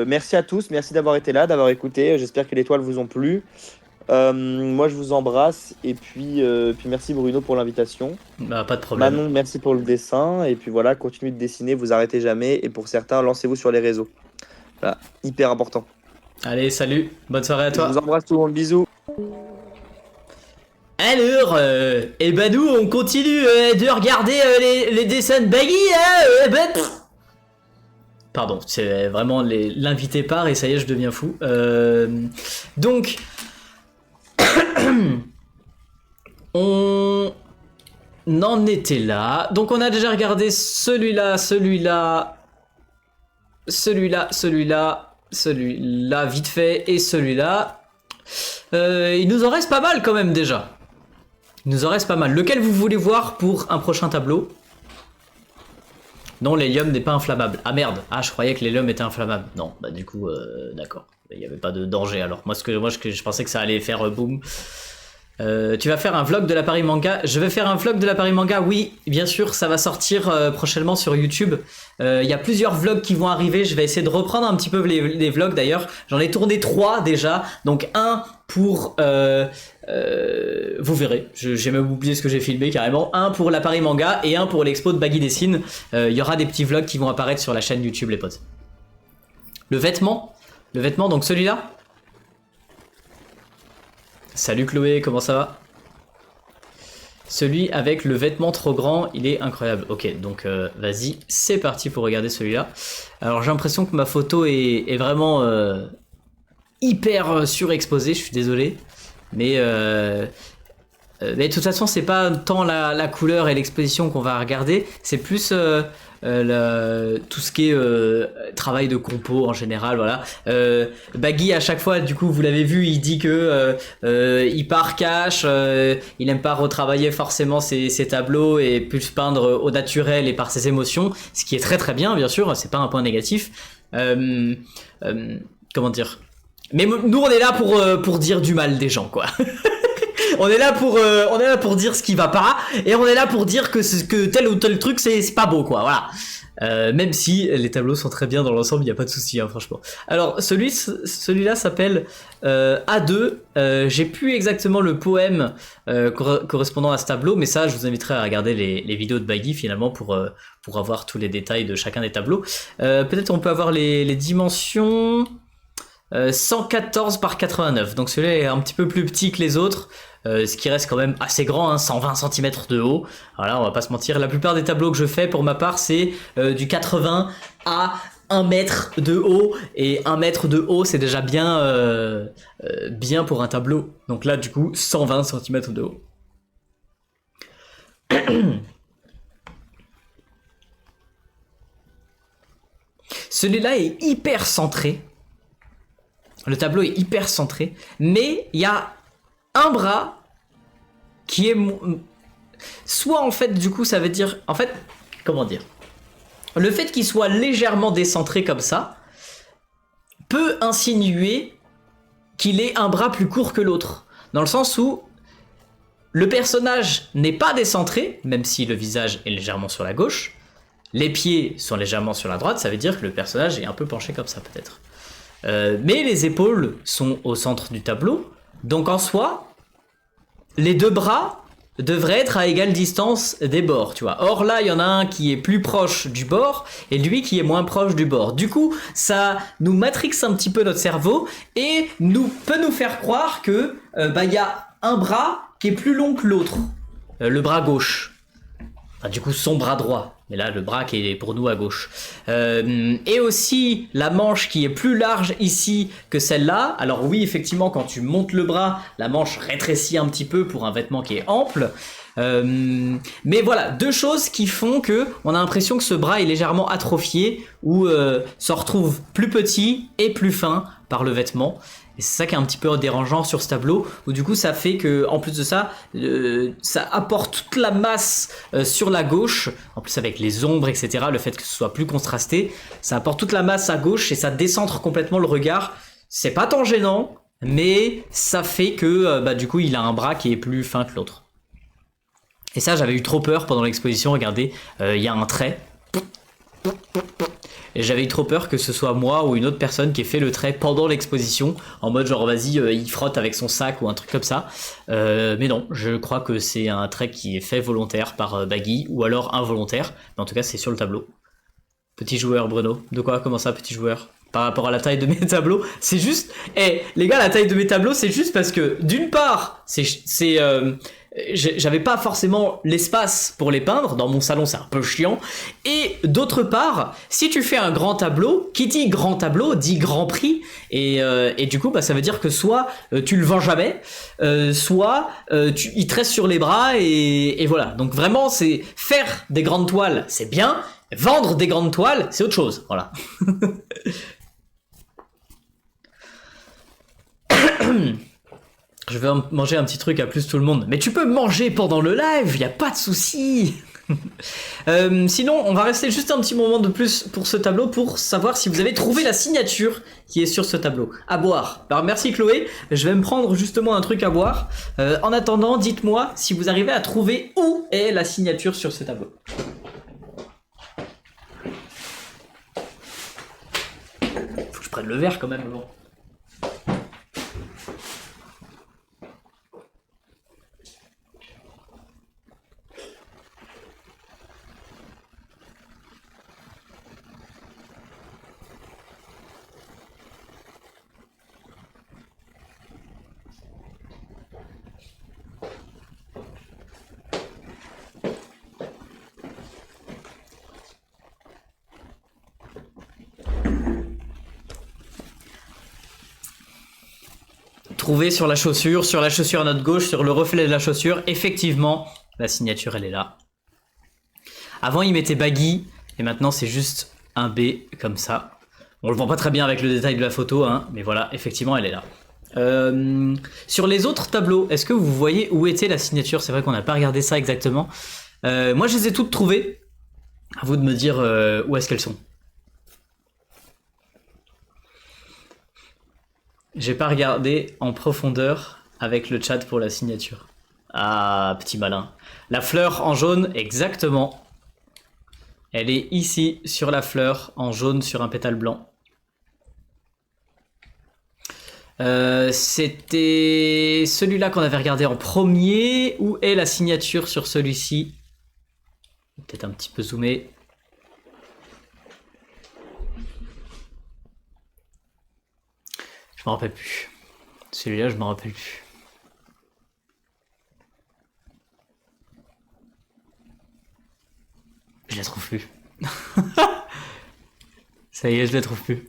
merci à tous, merci d'avoir été là, d'avoir écouté. J'espère que les toiles vous ont plu. Moi, je vous embrasse. Et puis merci Bruno pour l'invitation. Bah, pas de problème. Manon, merci pour le dessin. Et puis voilà, continuez de dessiner, vous arrêtez jamais. Et pour certains, lancez-vous sur les réseaux. Voilà, hyper important. Allez, salut, bonne soirée à Je toi. vous embrasse tout le monde, bisous. Alors, eh ben nous, on continue de regarder les dessins de Baggy, hein, Pardon, c'est vraiment l'invité part et ça y est, je deviens fou. Donc, on en était là. Donc, on a déjà regardé celui-là, celui-là, celui-là, celui-là, celui-là, vite fait, et celui-là. Il nous en reste pas mal quand même déjà. Il nous en reste pas mal. Lequel vous voulez voir pour un prochain tableau? Non, l'hélium n'est pas inflammable. Ah merde. Ah, je croyais que l'hélium était inflammable. Non, bah du coup, d'accord. Il n'y avait pas de danger alors. Moi, je pensais que ça allait faire boum. Tu vas faire un vlog de la Paris Manga? Je vais faire un vlog de la Paris Manga, oui, bien sûr, ça va sortir prochainement sur YouTube. Il y a plusieurs vlogs qui vont arriver, je vais essayer de reprendre un petit peu les vlogs d'ailleurs. J'en ai tourné 3 déjà, donc un pour... vous verrez, j'ai même oublié ce que j'ai filmé carrément. Un pour la Paris Manga et un pour l'expo de Baggy Dessine. Il y aura des petits vlogs qui vont apparaître sur la chaîne YouTube, les potes. Le vêtement, donc celui-là. Salut Chloé, comment ça va? Celui avec le vêtement trop grand, il est incroyable. Ok, donc vas-y, c'est parti pour regarder celui-là. Alors j'ai l'impression que ma photo est vraiment hyper surexposée, je suis désolé. Mais de toute façon, c'est pas tant la couleur et l'exposition qu'on va regarder, c'est plus tout ce qui est travail de compo en général, voilà. Baggy à chaque fois, du coup, vous l'avez vu, il dit que il part cash, il aime pas retravailler forcément ses tableaux et plus peindre au naturel et par ses émotions, ce qui est très très bien, bien sûr, c'est pas un point négatif. Comment dire? Mais nous, on est là pour dire du mal des gens, quoi. On est là pour dire ce qui va pas, et on est là pour dire que tel ou tel truc c'est pas beau, quoi, voilà. Même si les tableaux sont très bien dans l'ensemble, il n'y a pas de souci, hein, franchement. Alors celui-là s'appelle A2. J'ai plus exactement le poème correspondant à ce tableau, mais ça je vous inviterai à regarder les vidéos de Baggy finalement pour avoir tous les détails de chacun des tableaux. Peut-être on peut avoir les dimensions. 114 par 89, donc celui-là est un petit peu plus petit que les autres, ce qui reste quand même assez grand, hein, 120 cm de haut. Voilà, on va pas se mentir, la plupart des tableaux que je fais pour ma part c'est du 80 à 1 mètre de haut, et 1 mètre de haut c'est déjà bien, bien pour un tableau, donc là du coup 120 cm de haut. Celui-là est hyper centré. Le tableau est hyper centré, mais il y a un bras qui est... Soit en fait, du coup, ça veut dire... En fait, comment dire, le fait qu'il soit légèrement décentré comme ça peut insinuer qu'il ait un bras plus court que l'autre. Dans le sens où le personnage n'est pas décentré, même si le visage est légèrement sur la gauche. Les pieds sont légèrement sur la droite, ça veut dire que le personnage est un peu penché comme ça peut-être. Mais les épaules sont au centre du tableau, donc en soi, les deux bras devraient être à égale distance des bords, tu vois. Or là, il y en a un qui est plus proche du bord et lui qui est moins proche du bord. Du coup, ça nous matrixe un petit peu notre cerveau et peut nous faire croire que y a un bras qui est plus long que l'autre, le bras gauche. Enfin, du coup, son bras droit. Mais là, le bras qui est pour nous à gauche. Et aussi, la manche qui est plus large ici que celle-là. Alors oui, effectivement, quand tu montes le bras, la manche rétrécit un petit peu pour un vêtement qui est ample. Mais voilà, deux choses qui font que on a l'impression que ce bras est légèrement atrophié ou se retrouve plus petit et plus fin par le vêtement. Et c'est ça qui est un petit peu dérangeant sur ce tableau, où du coup ça fait que, en plus de ça, ça apporte toute la masse sur la gauche, en plus avec les ombres, etc., le fait que ce soit plus contrasté, ça apporte toute la masse à gauche et ça décentre complètement le regard. C'est pas tant gênant, mais ça fait que du coup il a un bras qui est plus fin que l'autre. Et ça, j'avais eu trop peur pendant l'exposition, regardez, il y a un trait. Et j'avais eu trop peur que ce soit moi ou une autre personne qui ait fait le trait pendant l'exposition, en mode genre vas-y, il frotte avec son sac ou un truc comme ça. Mais non, je crois que c'est un trait qui est fait volontaire par Baggy, ou alors involontaire, mais en tout cas c'est sur le tableau. Petit joueur Bruno, de quoi? Comment ça petit joueur? Par rapport à la taille de mes tableaux, c'est juste... les gars, la taille de mes tableaux, c'est juste parce que d'une part, j'avais pas forcément l'espace pour les peindre, dans mon salon c'est un peu chiant, et d'autre part, si tu fais un grand tableau, qui dit grand tableau dit grand prix, et du coup ça veut dire que soit tu le vends jamais, soit il te reste sur les bras, et voilà. Donc vraiment, c'est faire des grandes toiles, c'est bien, vendre des grandes toiles, c'est autre chose, voilà. Je vais manger un petit truc à plus tout le monde. Mais tu peux manger pendant le live, y a pas de souci. Sinon, on va rester juste un petit moment de plus pour ce tableau pour savoir si vous avez trouvé la signature qui est sur ce tableau. À boire. Alors merci Chloé, je vais me prendre justement un truc à boire. En attendant, dites-moi si vous arrivez à trouver où est la signature sur ce tableau. Faut que je prenne le verre quand même. Bon. Trouver sur la chaussure à notre gauche, sur le reflet de la chaussure, effectivement, la signature elle est là. Avant il mettait Baggy, et maintenant c'est juste un B comme ça. On le voit pas très bien avec le détail de la photo, hein, mais voilà, effectivement elle est là. Sur les autres tableaux, est-ce que vous voyez où était la signature? C'est vrai qu'on n'a pas regardé ça exactement. Moi je les ai toutes trouvées. À vous de me dire où est-ce qu'elles sont. J'ai pas regardé en profondeur avec le chat pour la signature. Ah, petit malin. La fleur en jaune, exactement. Elle est ici, sur la fleur, en jaune, sur un pétale blanc. C'était celui-là qu'on avait regardé en premier. Où est la signature sur celui-ci? Peut-être un petit peu zoomé. Je m'en rappelle plus. Celui-là, je m'en rappelle plus. Je la trouve plus. Ça y est, je la trouve plus.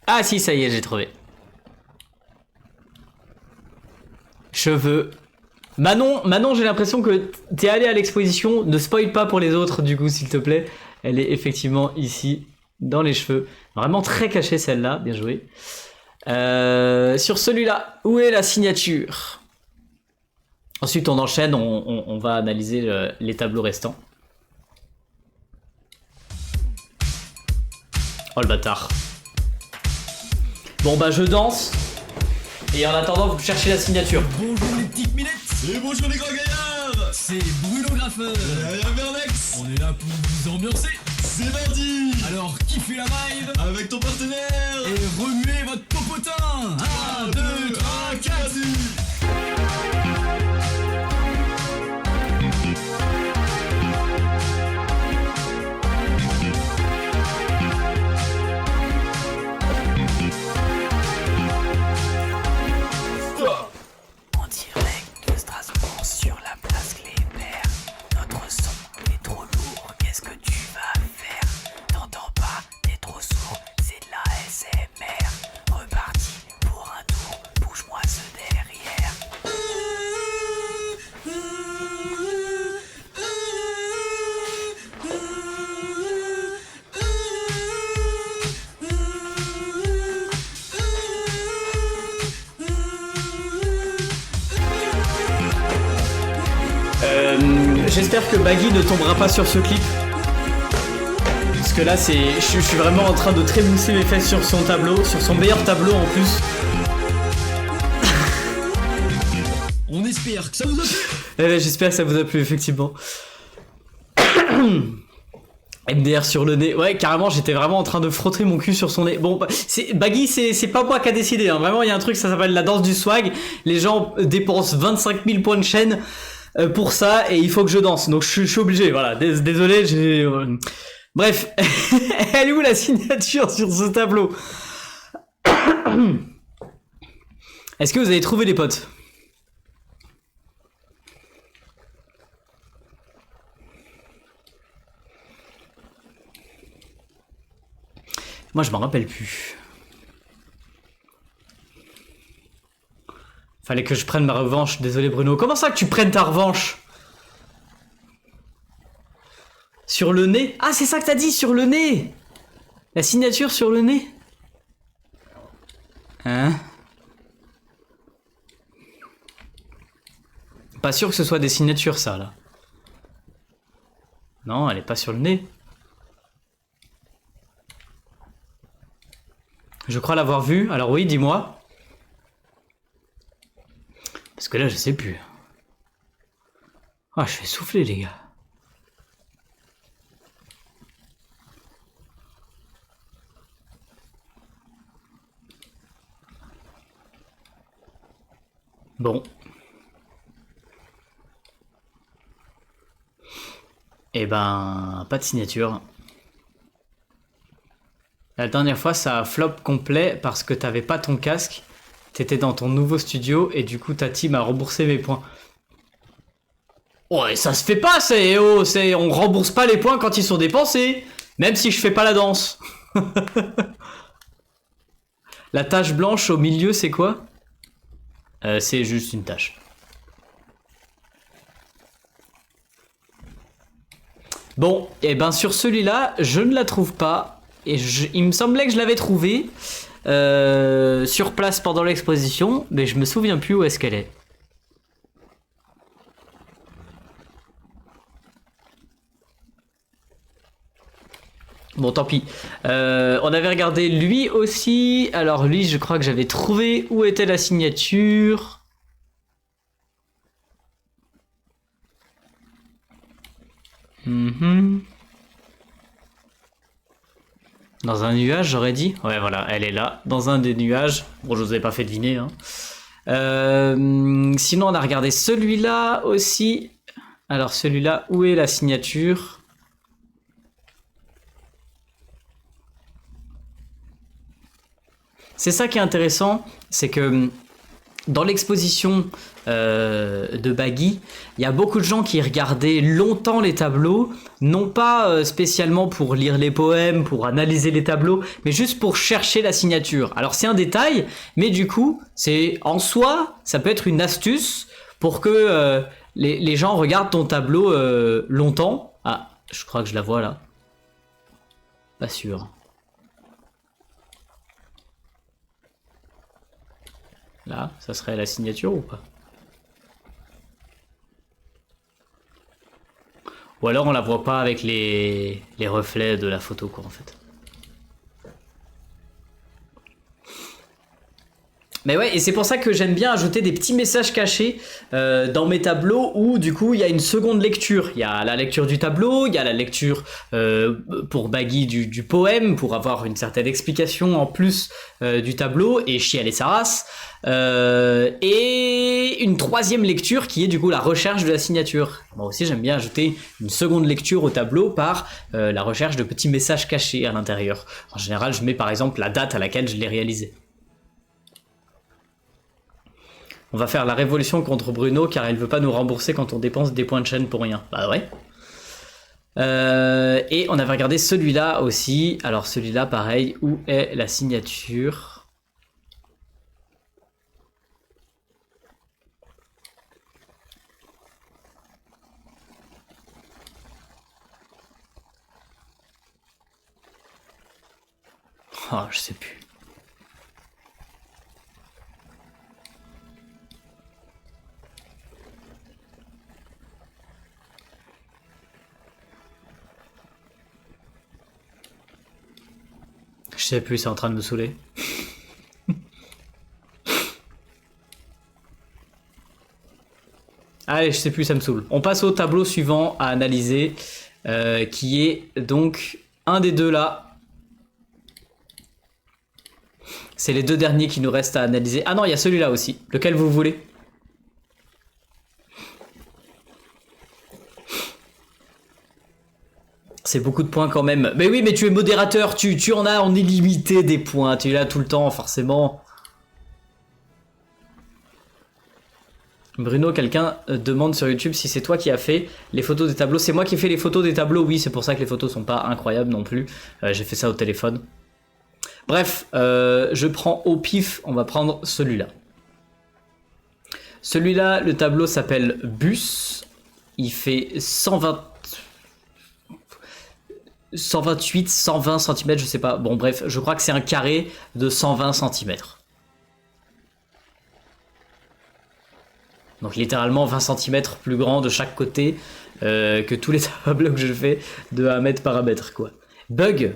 Ah si, ça y est, j'ai trouvé. Cheveux. Manon, j'ai l'impression que t'es allé à l'exposition. Ne spoil pas pour les autres, du coup, s'il te plaît. Elle est effectivement ici. Dans les cheveux. Vraiment très cachée celle-là, bien joué. Sur celui-là, où est la signature? Ensuite, on enchaîne, on va analyser les tableaux restants. Oh le bâtard. Bon bah je danse. Et en attendant, vous cherchez la signature. Bonjour les petites minettes. Et bonjour les grands gaillards. C'est Bruno Graffeur. Et Vernex. On est là pour vous ambiancer. C'est mardi. Alors kiffez la vibe Avec ton partenaire. et remuez votre popotin. 1, 2, 3, 4. En direct de Strasbourg sur la place Kléber. Notre son est trop lourd, qu'est-ce que tu vas faire? T'entends pas, t'es trop sourd, c'est de la SMR. Reparti pour un tour, bouge-moi ce derrière. J'espère que Baggy ne tombera pas sur ce clip. Parce que là, je suis vraiment en train de trémousser mes fesses sur son tableau, sur son meilleur tableau en plus. On espère que ça vous a plu. J'espère que ça vous a plu, effectivement. MDR sur le nez. Ouais, carrément, j'étais vraiment en train de frotter mon cul sur son nez. Bon, Baggy, c'est pas moi qui a décidé. Hein. Vraiment, il y a un truc, ça s'appelle la danse du swag. Les gens dépensent 25 000 points de chaîne pour ça et il faut que je danse. Donc, je suis obligé. Voilà, désolé, j'ai... Bref, elle est où la signature sur ce tableau? Est-ce que vous avez trouvé les potes? Moi, je m'en rappelle plus. Fallait que je prenne ma revanche. Désolé, Bruno. Comment ça que tu prennes ta revanche? Sur le nez? Ah, c'est ça que t'as dit, sur le nez! La signature sur le nez? Hein? Pas sûr que ce soit des signatures, ça, là. Non, elle est pas sur le nez. Je crois l'avoir vu. Alors oui, dis-moi. Parce que là, je sais plus. Ah, je vais souffler, les gars. Bon. Eh ben, pas de signature. La dernière fois, ça a flop complet parce que t'avais pas ton casque. T'étais dans ton nouveau studio et du coup, ta team a remboursé mes points. Ouais, ça se fait pas, on rembourse pas les points quand ils sont dépensés. Même si je fais pas la danse. La tache blanche au milieu, c'est quoi? C'est juste une tache. Bon, et ben sur celui-là, je ne la trouve pas. Et il me semblait que je l'avais trouvée sur place pendant l'exposition, mais je me souviens plus où est-ce qu'elle est. Bon, tant pis. On avait regardé lui aussi. Alors lui, je crois que j'avais trouvé où était la signature. Dans un nuage, j'aurais dit. Ouais, voilà, elle est là, dans un des nuages. Bon, je vous ai pas fait deviner. Hein. Sinon, on a regardé celui-là aussi. Alors, celui-là, où est la signature? C'est ça qui est intéressant, c'est que dans l'exposition de Baggy, il y a beaucoup de gens qui regardaient longtemps les tableaux, non pas spécialement pour lire les poèmes, pour analyser les tableaux, mais juste pour chercher la signature. Alors c'est un détail, mais du coup, c'est en soi, ça peut être une astuce pour que les gens regardent ton tableau longtemps. Ah, je crois que je la vois là. Pas sûr. Là, ça serait la signature ou pas? Ou alors on la voit pas avec les reflets de la photo, quoi, en fait. Mais ouais, et c'est pour ça que j'aime bien ajouter des petits messages cachés dans mes tableaux où du coup il y a une seconde lecture. Il y a la lecture du tableau, il y a la lecture pour Baggy du poème, pour avoir une certaine explication en plus du tableau et chialer sa race. Et une troisième lecture qui est du coup la recherche de la signature. Moi aussi j'aime bien ajouter une seconde lecture au tableau par la recherche de petits messages cachés à l'intérieur. En général je mets par exemple la date à laquelle je l'ai réalisé. On va faire la révolution contre Bruno car il veut pas nous rembourser quand on dépense des points de chaîne pour rien. Bah ouais. Et on avait regardé celui-là aussi. Alors celui-là pareil, où est la signature? Oh, je sais plus. Je sais plus, c'est en train de me saouler. Allez, je sais plus, ça me saoule. On passe au tableau suivant à analyser, qui est donc un des deux là. C'est les deux derniers qui nous restent à analyser. Ah non, il y a celui-là aussi. Lequel vous voulez? C'est beaucoup de points quand même. Mais oui, mais tu es modérateur, tu en as en illimité des points. Tu es là tout le temps, forcément. Bruno, quelqu'un demande sur YouTube si c'est toi qui as fait les photos des tableaux. C'est moi qui ai fait les photos des tableaux, oui, c'est pour ça que les photos sont pas incroyables non plus. J'ai fait ça au téléphone. Bref, je prends au pif, on va prendre celui-là. Celui-là, le tableau s'appelle Bus. Il fait 128, 120 cm, je sais pas. Bon bref, je crois que c'est un carré de 120 cm. Donc littéralement 20 cm plus grand de chaque côté que tous les tableaux que je fais de 1 mètre par 1 mètre, quoi. Bug.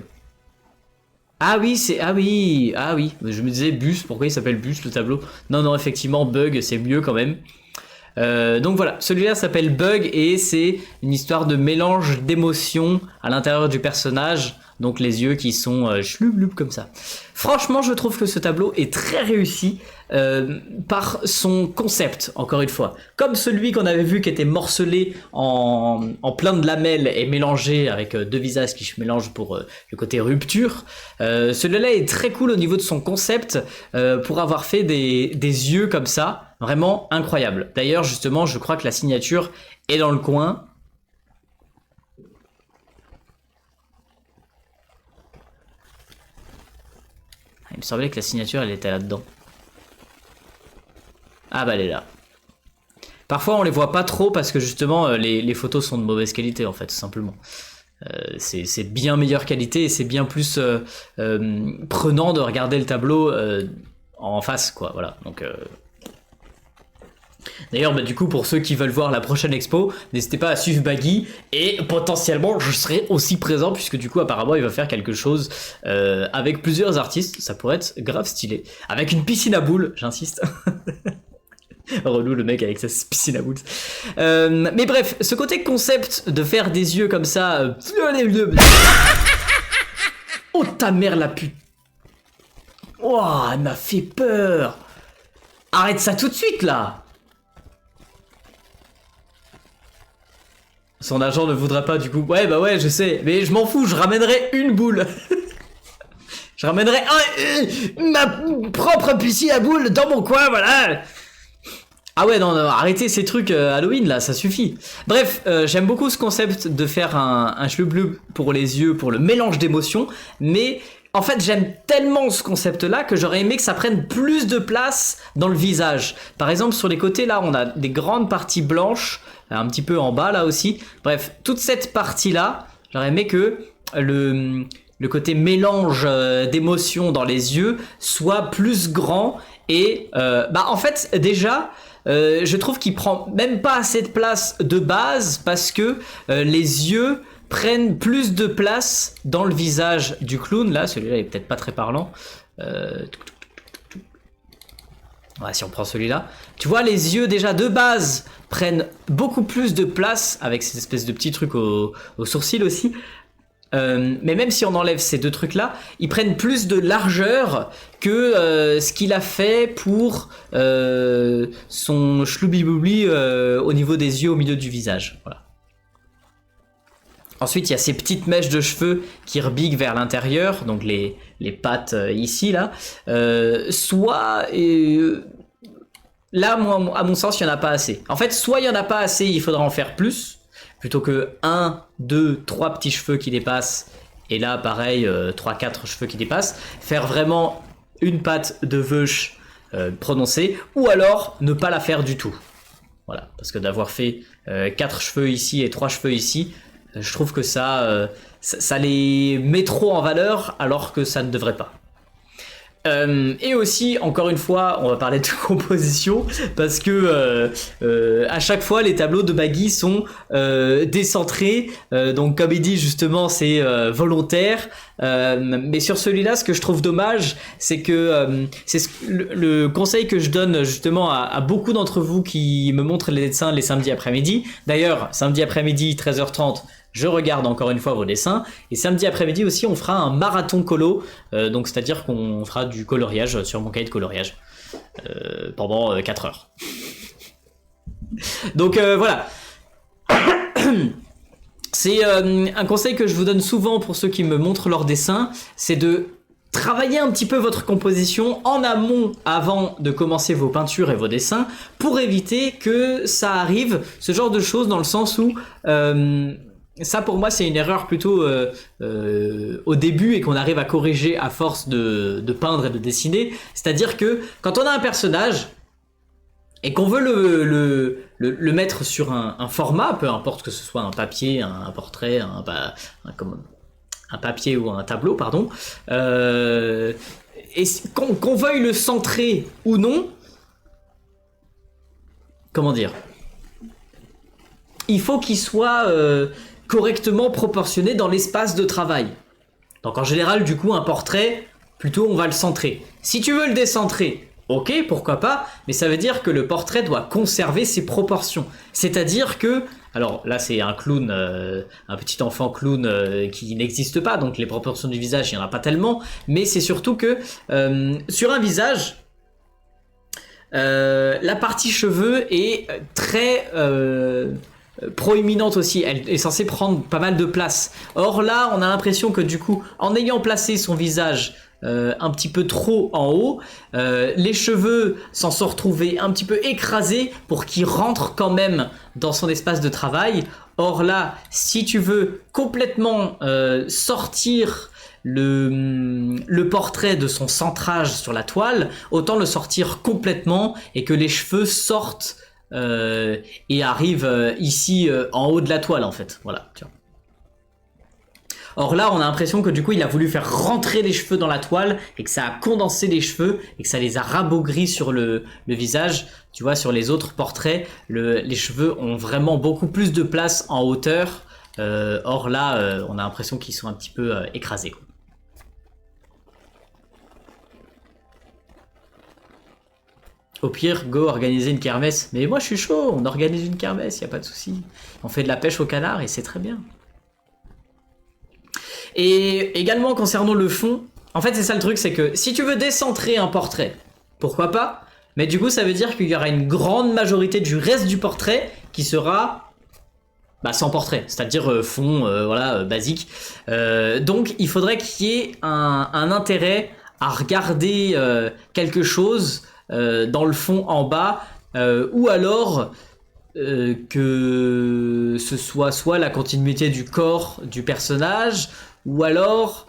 Ah oui, c'est... Ah oui. Je me disais Bus, pourquoi il s'appelle Bus le tableau? Non, effectivement, Bug, c'est mieux quand même. Donc voilà, celui-là s'appelle Bug et c'est une histoire de mélange d'émotions à l'intérieur du personnage, donc les yeux qui sont chloup comme ça. Franchement, je trouve que ce tableau est très réussi par son concept, encore une fois. Comme celui qu'on avait vu qui était morcelé en plein de lamelles et mélangé avec deux visages qui se mélangent pour le côté rupture. Celui-là est très cool au niveau de son concept pour avoir fait des yeux comme ça. Vraiment incroyable. D'ailleurs, justement, je crois que la signature est dans le coin. Il me semblait que la signature, elle était là-dedans. Ah bah, elle est là. Parfois, on les voit pas trop parce que justement, les photos sont de mauvaise qualité, en fait, tout simplement. C'est bien meilleure qualité et c'est bien plus prenant de regarder le tableau en face, quoi. Voilà, donc... D'ailleurs, bah, du coup, pour ceux qui veulent voir la prochaine expo, n'hésitez pas à suivre Baggy et potentiellement je serai aussi présent puisque du coup, apparemment, il va faire quelque chose avec plusieurs artistes. Ça pourrait être grave stylé. Avec une piscine à boules, j'insiste. Relou le mec avec sa piscine à boules. Mais bref, ce côté concept de faire des yeux comme ça. Oh ta mère la pute. Oh, elle m'a fait peur. Arrête ça tout de suite là. Son agent ne voudra pas du coup. Ouais bah ouais je sais. Mais je m'en fous, je ramènerai une boule. Je ramènerai ma propre piscine à boules dans mon coin, voilà. Ah ouais non, arrêtez ces trucs Halloween là, ça suffit. Bref, j'aime beaucoup ce concept de faire un bleu pour les yeux, pour le mélange d'émotions. Mais en fait j'aime tellement ce concept là que j'aurais aimé que ça prenne plus de place dans le visage. Par exemple sur les côtés là on a des grandes parties blanches. Un petit peu en bas là aussi. Bref, toute cette partie là, j'aurais aimé que le côté mélange d'émotions dans les yeux soit plus grand. Et bah en fait déjà je trouve qu'il prend même pas assez de place de base parce que les yeux prennent plus de place dans le visage du clown. Là, celui-là est peut-être pas très parlant. Ouais, si on prend celui-là, tu vois, les yeux déjà de base prennent beaucoup plus de place avec ces espèces de petits trucs aux sourcils aussi. Mais même si on enlève ces deux trucs-là, ils prennent plus de largeur que ce qu'il a fait pour son chloubi-boubli au niveau des yeux, au milieu du visage. Voilà. Ensuite, il y a ces petites mèches de cheveux qui rebiguent vers l'intérieur, donc les pattes ici, là. Là, moi, à mon sens, il n'y en a pas assez. En fait, soit il n'y en a pas assez, il faudra en faire plus, plutôt que 1, 2, 3 petits cheveux qui dépassent, et là, pareil, 3, 4 cheveux qui dépassent. Faire vraiment une patte de vache prononcée, ou alors ne pas la faire du tout. Voilà, parce que d'avoir fait 4 cheveux ici et 3 cheveux ici, je trouve que ça les met trop en valeur alors que ça ne devrait pas. Et aussi, encore une fois, on va parler de composition parce que à chaque fois les tableaux de Baggy sont décentrés, donc comme il dit justement c'est volontaire, mais sur celui-là ce que je trouve dommage c'est que c'est le conseil que je donne justement à beaucoup d'entre vous qui me montrent les dessins les samedis après-midi. D'ailleurs samedi après-midi 13h30 je regarde encore une fois vos dessins, et samedi après-midi aussi on fera un marathon colo, donc c'est-à-dire qu'on fera du coloriage sur mon cahier de coloriage pendant 4 heures. Donc voilà. C'est un conseil que je vous donne souvent pour ceux qui me montrent leurs dessins, c'est de travailler un petit peu votre composition en amont avant de commencer vos peintures et vos dessins pour éviter que ça arrive, ce genre de choses, dans le sens où ça pour moi c'est une erreur plutôt au début et qu'on arrive à corriger à force de peindre et de dessiner. C'est-à-dire que quand on a un personnage et qu'on veut le mettre sur un format, peu importe que ce soit un papier, un portrait, un papier ou un tableau, pardon, et qu'on veuille le centrer ou non, comment dire, il faut qu'il soit correctement proportionné dans l'espace de travail. Donc en général, du coup, un portrait, plutôt on va le centrer. Si tu veux le décentrer, ok, pourquoi pas, mais ça veut dire que le portrait doit conserver ses proportions. C'est-à-dire que, alors là c'est un clown, un petit enfant clown qui n'existe pas, donc les proportions du visage, il n'y en a pas tellement, mais c'est surtout que sur un visage, la partie cheveux est très proéminente aussi, elle est censée prendre pas mal de place. Or là, on a l'impression que du coup, en ayant placé son visage un petit peu trop en haut, les cheveux s'en sont retrouvés un petit peu écrasés pour qu'ils rentrent quand même dans son espace de travail. Or là, si tu veux complètement sortir le portrait de son centrage sur la toile, autant le sortir complètement et que les cheveux sortent et arrivent ici en haut de la toile en fait. Voilà, tu vois. Or là, on a l'impression que du coup, il a voulu faire rentrer les cheveux dans la toile et que ça a condensé les cheveux et que ça les a rabougris sur le visage. Tu vois, sur les autres portraits, les cheveux ont vraiment beaucoup plus de place en hauteur. Or là, on a l'impression qu'ils sont un petit peu écrasés, quoi. Au pire, go organiser une kermesse. Mais moi, je suis chaud, on organise une kermesse, y a pas de souci. On fait de la pêche au canard et c'est très bien. Et également concernant le fond, en fait c'est ça le truc, c'est que si tu veux décentrer un portrait, pourquoi pas, mais du coup ça veut dire qu'il y aura une grande majorité du reste du portrait qui sera sans portrait, c'est-à-dire fond voilà, basique. Donc il faudrait qu'il y ait un intérêt à regarder quelque chose dans le fond en bas, ou alors que ce soit la continuité du corps du personnage, ou alors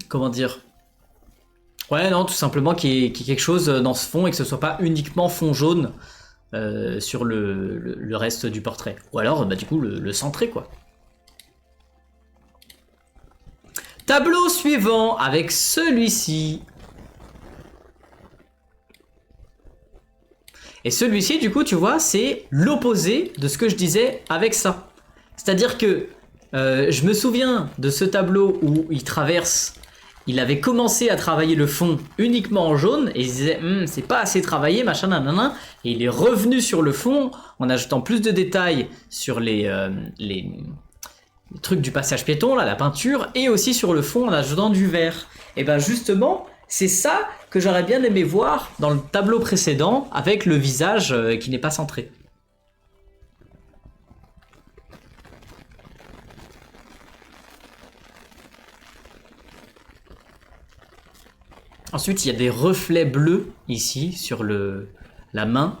comment dire, ouais non, tout simplement qu'il y ait quelque chose dans ce fond et que ce soit pas uniquement fond jaune sur le reste du portrait, ou alors du coup le centrer, quoi. Tableau suivant avec celui-ci. Et celui-ci, du coup, tu vois, c'est l'opposé de ce que je disais avec ça. C'est-à-dire que je me souviens de ce tableau où il traverse. Il avait commencé à travailler le fond uniquement en jaune et il se disait c'est pas assez travaillé, machin, nanana. Et il est revenu sur le fond en ajoutant plus de détails sur les trucs du passage piéton, là, la peinture, et aussi sur le fond en ajoutant du vert. Et ben justement, c'est ça que j'aurais bien aimé voir dans le tableau précédent avec le visage qui n'est pas centré. Ensuite, il y a des reflets bleus ici sur la main.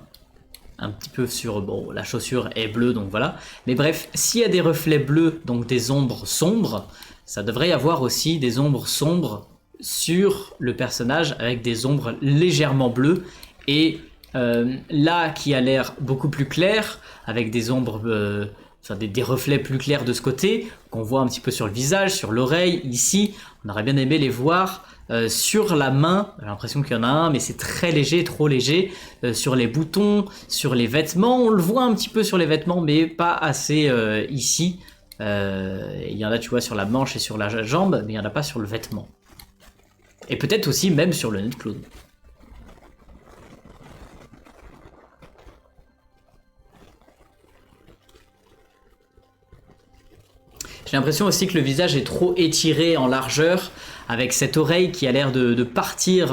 Un petit peu sur... Bon, la chaussure est bleue, donc voilà. Mais bref, s'il y a des reflets bleus, donc des ombres sombres, ça devrait y avoir aussi des ombres sombres sur le personnage avec des ombres légèrement bleues. Et là, qui a l'air beaucoup plus clair, avec des ombres... Enfin, des reflets plus clairs de ce côté, qu'on voit un petit peu sur le visage, sur l'oreille, ici. On aurait bien aimé les voir sur la main. J'ai l'impression qu'il y en a un, mais c'est très léger, trop léger. Sur les boutons, sur les vêtements. On le voit un petit peu sur les vêtements, mais pas assez ici. Il y en a, tu vois, sur la manche et sur la jambe, mais il n'y en a pas sur le vêtement. Et peut-être aussi même sur le nez de clown. J'ai l'impression aussi que le visage est trop étiré en largeur, avec cette oreille qui a l'air de partir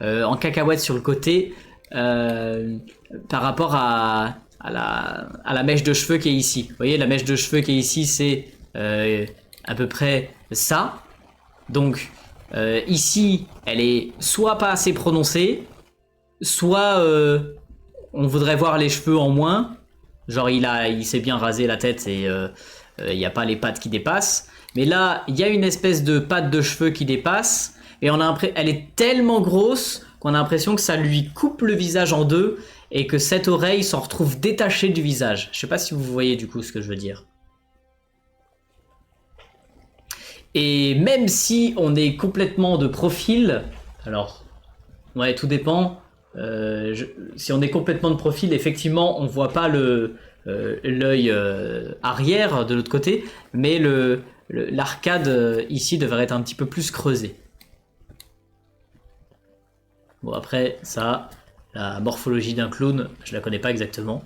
en cacahuète sur le côté, par rapport à la mèche de cheveux qui est ici. Vous voyez, la mèche de cheveux qui est ici, c'est à peu près ça. Donc ici, elle est soit pas assez prononcée, soit on voudrait voir les cheveux en moins. Genre il s'est bien rasé la tête et... il n'y a pas les pattes qui dépassent, mais là il y a une espèce de patte de cheveux qui dépasse et elle est tellement grosse qu'on a l'impression que ça lui coupe le visage en deux et que cette oreille s'en retrouve détachée du visage. Je sais pas si vous voyez du coup ce que je veux dire. Et même si on est complètement de profil, alors ouais, tout dépend. Si on est complètement de profil, effectivement on voit pas l'œil arrière de l'autre côté, mais l'arcade ici devrait être un petit peu plus creusée. Bon, après ça, la morphologie d'un clown, je la connais pas exactement.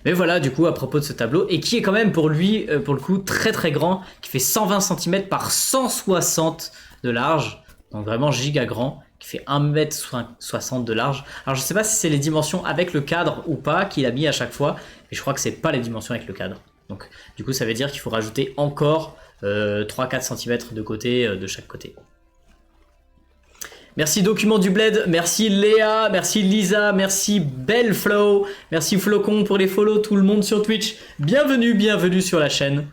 Mais voilà, du coup, à propos de ce tableau, et qui est quand même pour lui, pour le coup, très très grand, qui fait 120 cm par 160 de large, donc vraiment giga grand, qui fait 1m60 de large. Alors je sais pas si c'est les dimensions avec le cadre ou pas qu'il a mis à chaque fois, mais je crois que c'est pas les dimensions avec le cadre. Donc du coup ça veut dire qu'il faut rajouter encore 3-4 cm de côté, de chaque côté. Merci Document du Bled, merci Léa, merci Lisa, merci Belleflow, merci Flocon pour les follow, tout le monde sur Twitch. Bienvenue, bienvenue sur la chaîne.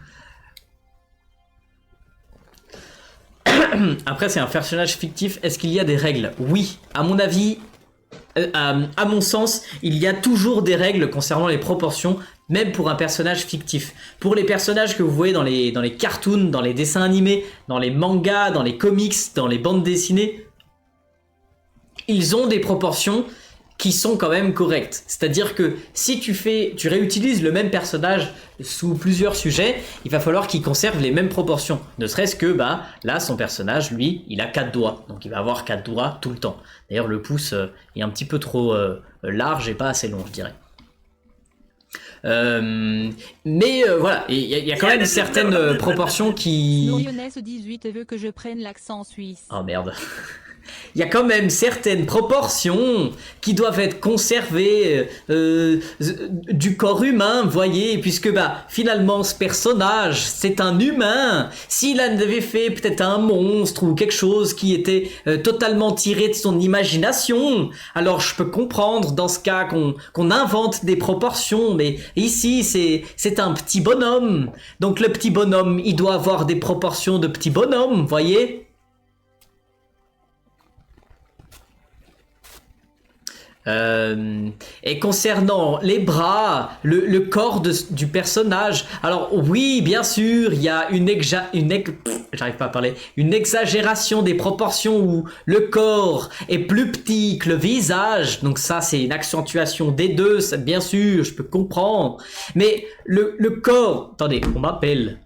Après, c'est un personnage fictif. Est-ce qu'il y a des règles? Oui, à mon avis, à mon sens, il y a toujours des règles concernant les proportions, même pour un personnage fictif. Pour les personnages que vous voyez dans les cartoons, dans les dessins animés, dans les mangas, dans les comics, dans les bandes dessinées, ils ont des proportions qui sont quand même correctes. C'est-à-dire que si tu réutilises le même personnage sous plusieurs sujets, il va falloir qu'il conserve les mêmes proportions. Ne serait-ce que, là, son personnage, lui, il a 4 doigts. Donc il va avoir 4 doigts tout le temps. D'ailleurs, le pouce est un petit peu trop large et pas assez long, je dirais. Mais voilà, il y a quand même certaines proportions qui... Lyonnaise 18 veut que je prenne l'accent suisse. Oh merde. Il y a quand même certaines proportions qui doivent être conservées du corps humain, voyez, puisque finalement ce personnage, c'est un humain. S'il avait fait peut-être un monstre ou quelque chose qui était totalement tiré de son imagination, alors je peux comprendre dans ce cas qu'on invente des proportions, mais ici c'est un petit bonhomme. Donc le petit bonhomme, il doit avoir des proportions de petit bonhomme, voyez. Et concernant les bras, le corps du personnage, alors oui, bien sûr, il y a j'arrive pas à parler, une exagération des proportions où le corps est plus petit que le visage, donc ça c'est une accentuation des deux, ça, bien sûr, je peux comprendre, mais le corps, attendez, on m'appelle.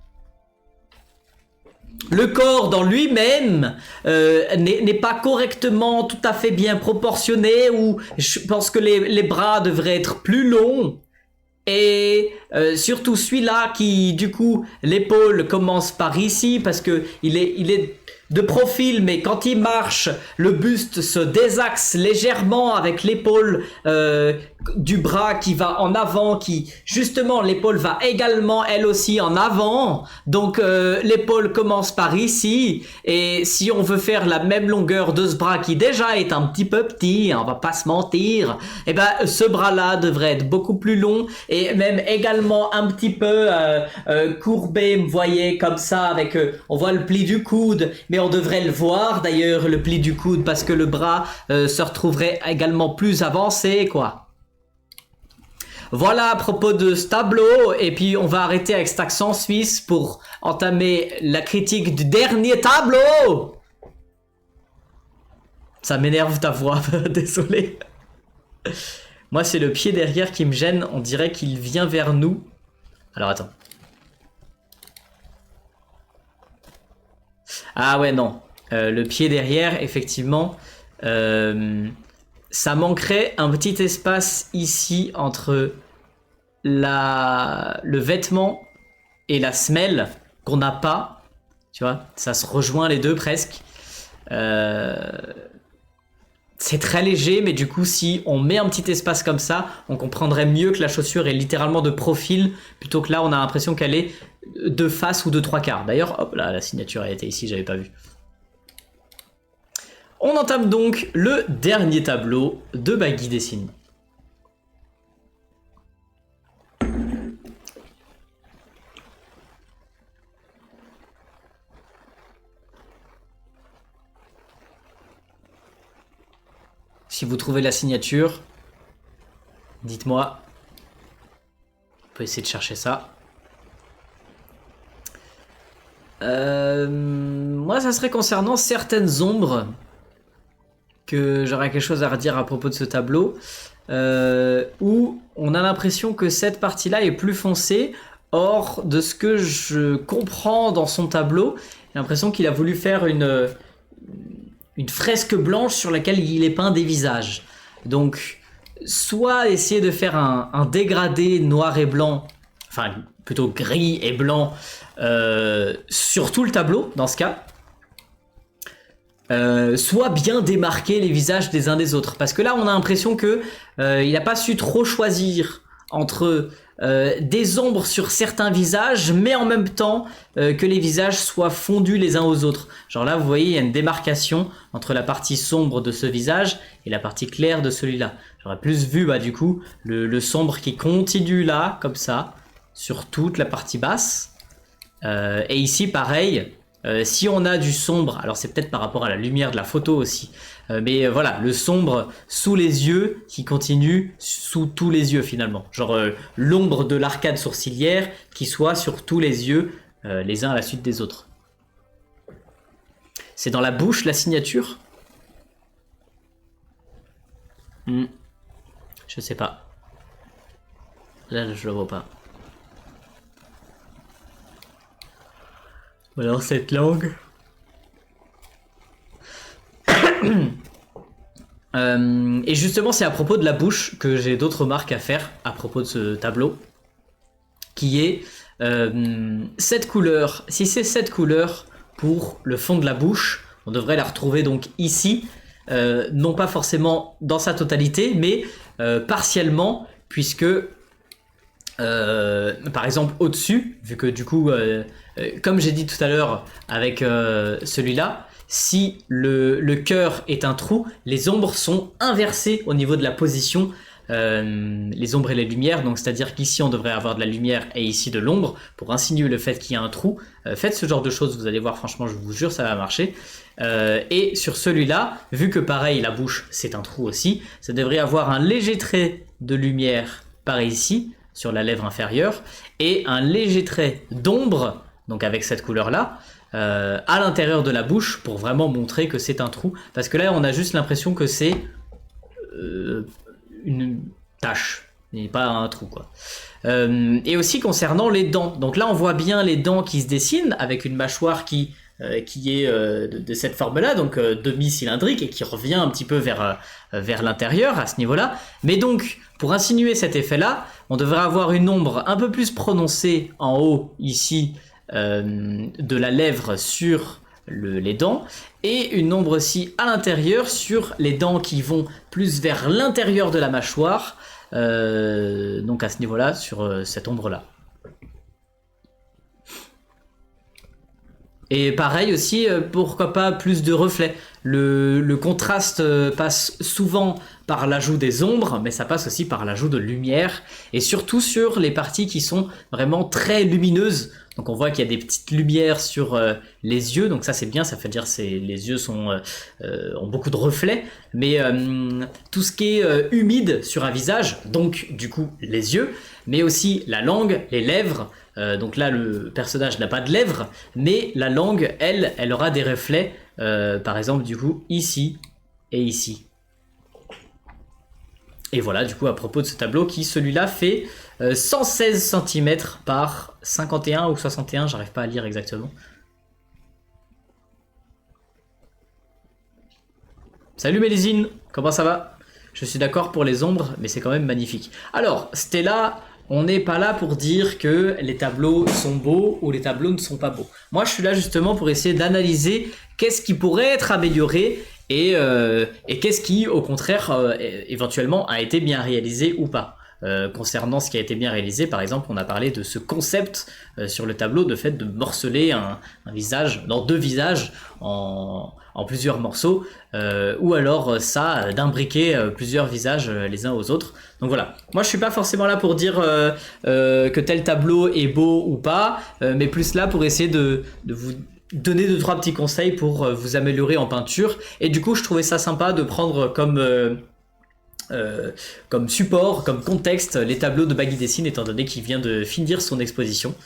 Le corps dans lui-même n'est pas correctement tout à fait bien proportionné, ou je pense que les bras devraient être plus longs. Et surtout celui-là qui, du coup, l'épaule commence par ici parce que il est de profil, mais quand il marche, le buste se désaxe légèrement avec l'épaule du bras qui va en avant, qui justement l'épaule va également elle aussi en avant, donc l'épaule commence par ici, et si on veut faire la même longueur de ce bras qui déjà est un petit peu petit, on va pas se mentir, et ben ce bras là devrait être beaucoup plus long et même également un petit peu courbé, vous voyez, comme ça, avec on voit le pli du coude, mais on devrait le voir d'ailleurs, le pli du coude, parce que le bras se retrouverait également plus avancé, quoi. Voilà à propos de ce tableau, et puis on va arrêter avec cet accent suisse pour entamer la critique du dernier tableau. Ça m'énerve ta voix, désolé. Moi c'est le pied derrière qui me gêne, on dirait qu'il vient vers nous. Alors attends. Ah ouais non, le pied derrière effectivement, ça manquerait un petit espace ici entre le vêtement et la semelle qu'on n'a pas, tu vois, ça se rejoint les deux presque. C'est très léger, mais du coup si on met un petit espace comme ça, on comprendrait mieux que la chaussure est littéralement de profil, plutôt que là on a l'impression qu'elle est de face ou de trois quarts. D'ailleurs, hop là, la signature a été ici, j'avais pas vu. On entame donc le dernier tableau de Baggy Dessine. Si vous trouvez la signature, dites-moi. On peut essayer de chercher ça. Moi, ça serait concernant certaines ombres que j'aurais quelque chose à redire à propos de ce tableau, où on a l'impression que cette partie-là est plus foncée. Or, de ce que je comprends dans son tableau, j'ai l'impression qu'il a voulu faire une fresque blanche sur laquelle il est peint des visages. Donc, soit essayer de faire un dégradé noir et blanc, enfin plutôt gris et blanc, sur tout le tableau, dans ce cas. Soit bien démarquer les visages des uns des autres. Parce que là, on a l'impression que il n'a pas su trop choisir entre des ombres sur certains visages, mais en même temps que les visages soient fondus les uns aux autres. Genre là, vous voyez, il y a une démarcation entre la partie sombre de ce visage et la partie claire de celui-là. J'aurais plus vu, du coup, le sombre qui continue là, comme ça, sur toute la partie basse. Et ici, pareil, si on a du sombre, alors c'est peut-être par rapport à la lumière de la photo aussi, mais voilà, le sombre sous les yeux qui continue sous tous les yeux finalement. Genre l'ombre de l'arcade sourcilière qui soit sur tous les yeux, les uns à la suite des autres. C'est dans la bouche la signature ? Je sais pas. Là, je le vois pas. Ou alors cette langue. Et justement, c'est à propos de la bouche que j'ai d'autres remarques à faire à propos de ce tableau, qui est cette couleur. Si c'est cette couleur pour le fond de la bouche, on devrait la retrouver donc ici, non pas forcément dans sa totalité, mais partiellement, puisque par exemple au-dessus, vu que du coup, comme j'ai dit tout à l'heure avec celui-là, si le cœur est un trou, les ombres sont inversées au niveau de la position les ombres et les lumières, donc c'est-à-dire qu'ici on devrait avoir de la lumière et ici de l'ombre, pour insinuer le fait qu'il y a un trou. Faites ce genre de choses, vous allez voir, franchement, je vous jure, ça va marcher. Et sur celui-là, vu que pareil, la bouche, c'est un trou aussi, ça devrait avoir un léger trait de lumière par ici, sur la lèvre inférieure, et un léger trait d'ombre, donc avec cette couleur-là, à l'intérieur de la bouche, pour vraiment montrer que c'est un trou. Parce que là, on a juste l'impression que c'est une tache, et pas un trou, quoi. Et aussi concernant les dents. Donc là, on voit bien les dents qui se dessinent, avec une mâchoire qui est de cette forme-là, donc demi-cylindrique, et qui revient un petit peu vers l'intérieur à ce niveau-là. Mais donc, pour insinuer cet effet-là, on devrait avoir une ombre un peu plus prononcée en haut, ici, de la lèvre sur les dents, et une ombre aussi à l'intérieur sur les dents qui vont plus vers l'intérieur de la mâchoire, donc à ce niveau-là, sur cette ombre-là. Et pareil aussi, pourquoi pas plus de reflets. Le contraste passe souvent par l'ajout des ombres, mais ça passe aussi par l'ajout de lumière, et surtout sur les parties qui sont vraiment très lumineuses. Donc on voit qu'il y a des petites lumières sur les yeux, donc ça c'est bien, ça fait dire que les yeux ont beaucoup de reflets, mais tout ce qui est humide sur un visage, donc du coup les yeux, mais aussi la langue, les lèvres. Donc là le personnage n'a pas de lèvres, mais la langue, elle aura des reflets, par exemple du coup ici et ici. Et voilà, du coup, à propos de ce tableau qui, celui-là, fait 116 cm par 51 ou 61, j'arrive pas à lire exactement. Salut Mélisine, comment ça va? Je suis d'accord pour les ombres, mais c'est quand même magnifique. Alors, Stella, on n'est pas là pour dire que les tableaux sont beaux ou les tableaux ne sont pas beaux. Moi, je suis là justement pour essayer d'analyser qu'est-ce qui pourrait être amélioré, et qu'est-ce qui, au contraire, éventuellement a été bien réalisé ou pas. Concernant ce qui a été bien réalisé, par exemple, on a parlé de ce concept sur le tableau, de fait de morceler un visage, dans deux visages, en plusieurs morceaux, ou alors ça, d'imbriquer plusieurs visages les uns aux autres. Donc voilà, moi je suis pas forcément là pour dire que tel tableau est beau ou pas, mais plus là pour essayer de vous donner 2-3 petits conseils pour vous améliorer en peinture. Et du coup je trouvais ça sympa de prendre comme support, comme contexte, les tableaux de Baggy Dessine, étant donné qu'il vient de finir son exposition.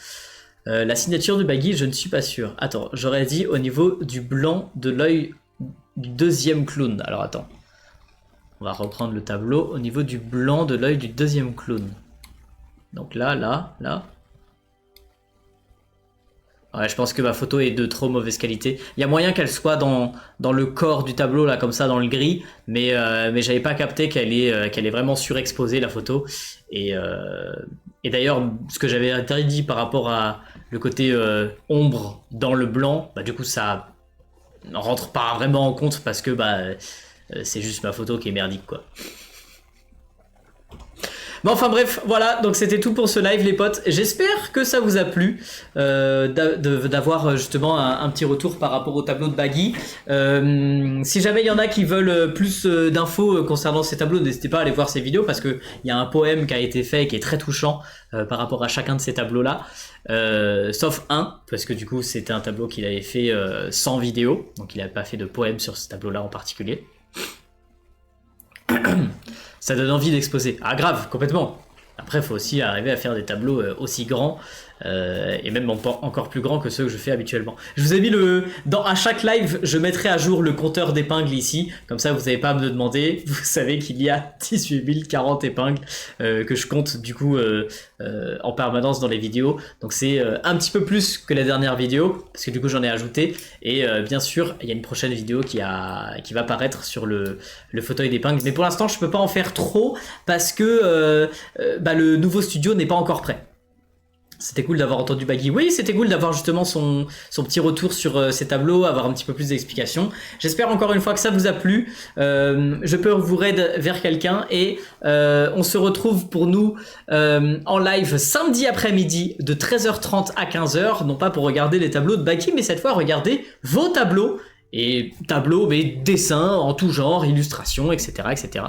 La signature du Baggy, je ne suis pas sûr. Attends, j'aurais dit au niveau du blanc de l'œil du deuxième clown. Alors attends, on va reprendre le tableau au niveau du blanc de l'œil du deuxième clown. Donc là. Ouais, je pense que ma photo est de trop mauvaise qualité. Il y a moyen qu'elle soit dans le corps du tableau, là, comme ça, dans le gris, mais j'avais pas capté qu'elle est vraiment surexposée, la photo. Et d'ailleurs, ce que j'avais interdit par rapport à le côté ombre dans le blanc, bah, du coup, ça rentre pas vraiment en compte parce que c'est juste ma photo qui est merdique, quoi. Bon, enfin bref, voilà, donc c'était tout pour ce live les potes. J'espère que ça vous a plu d'avoir justement un petit retour par rapport au tableau de Baggy. Si jamais il y en a qui veulent plus d'infos concernant ces tableaux, n'hésitez pas à aller voir ces vidéos parce qu'il y a un poème qui a été fait qui est très touchant par rapport à chacun de ces tableaux-là. Sauf un, parce que du coup c'était un tableau qu'il avait fait sans vidéo, donc il n'avait pas fait de poème sur ce tableau-là en particulier. Ça donne envie d'exposer. Ah grave, complètement. Après, il faut aussi arriver à faire des tableaux aussi grands, et même encore plus grands que ceux que je fais habituellement. Je vous ai mis à chaque live, je mettrai à jour le compteur d'épingles ici, comme ça vous n'avez pas à me le demander. Vous savez qu'il y a 18 040 épingles que je compte du coup en permanence dans les vidéos. Donc c'est un petit peu plus que la dernière vidéo, parce que du coup j'en ai ajouté. Et bien sûr, il y a une prochaine vidéo qui va paraître sur le fauteuil d'épingles. Mais pour l'instant, je peux pas en faire trop, parce que le nouveau studio n'est pas encore prêt. C'était cool d'avoir entendu Baggy. Oui, c'était cool d'avoir justement son petit retour sur ces tableaux, avoir un petit peu plus d'explications. J'espère encore une fois que ça vous a plu. Je peux vous raid vers quelqu'un et on se retrouve pour nous en live samedi après-midi de 13h30 à 15h. Non pas pour regarder les tableaux de Baggy, mais cette fois regarder vos tableaux. Et tableaux, mais dessins en tout genre, illustrations, etc. etc.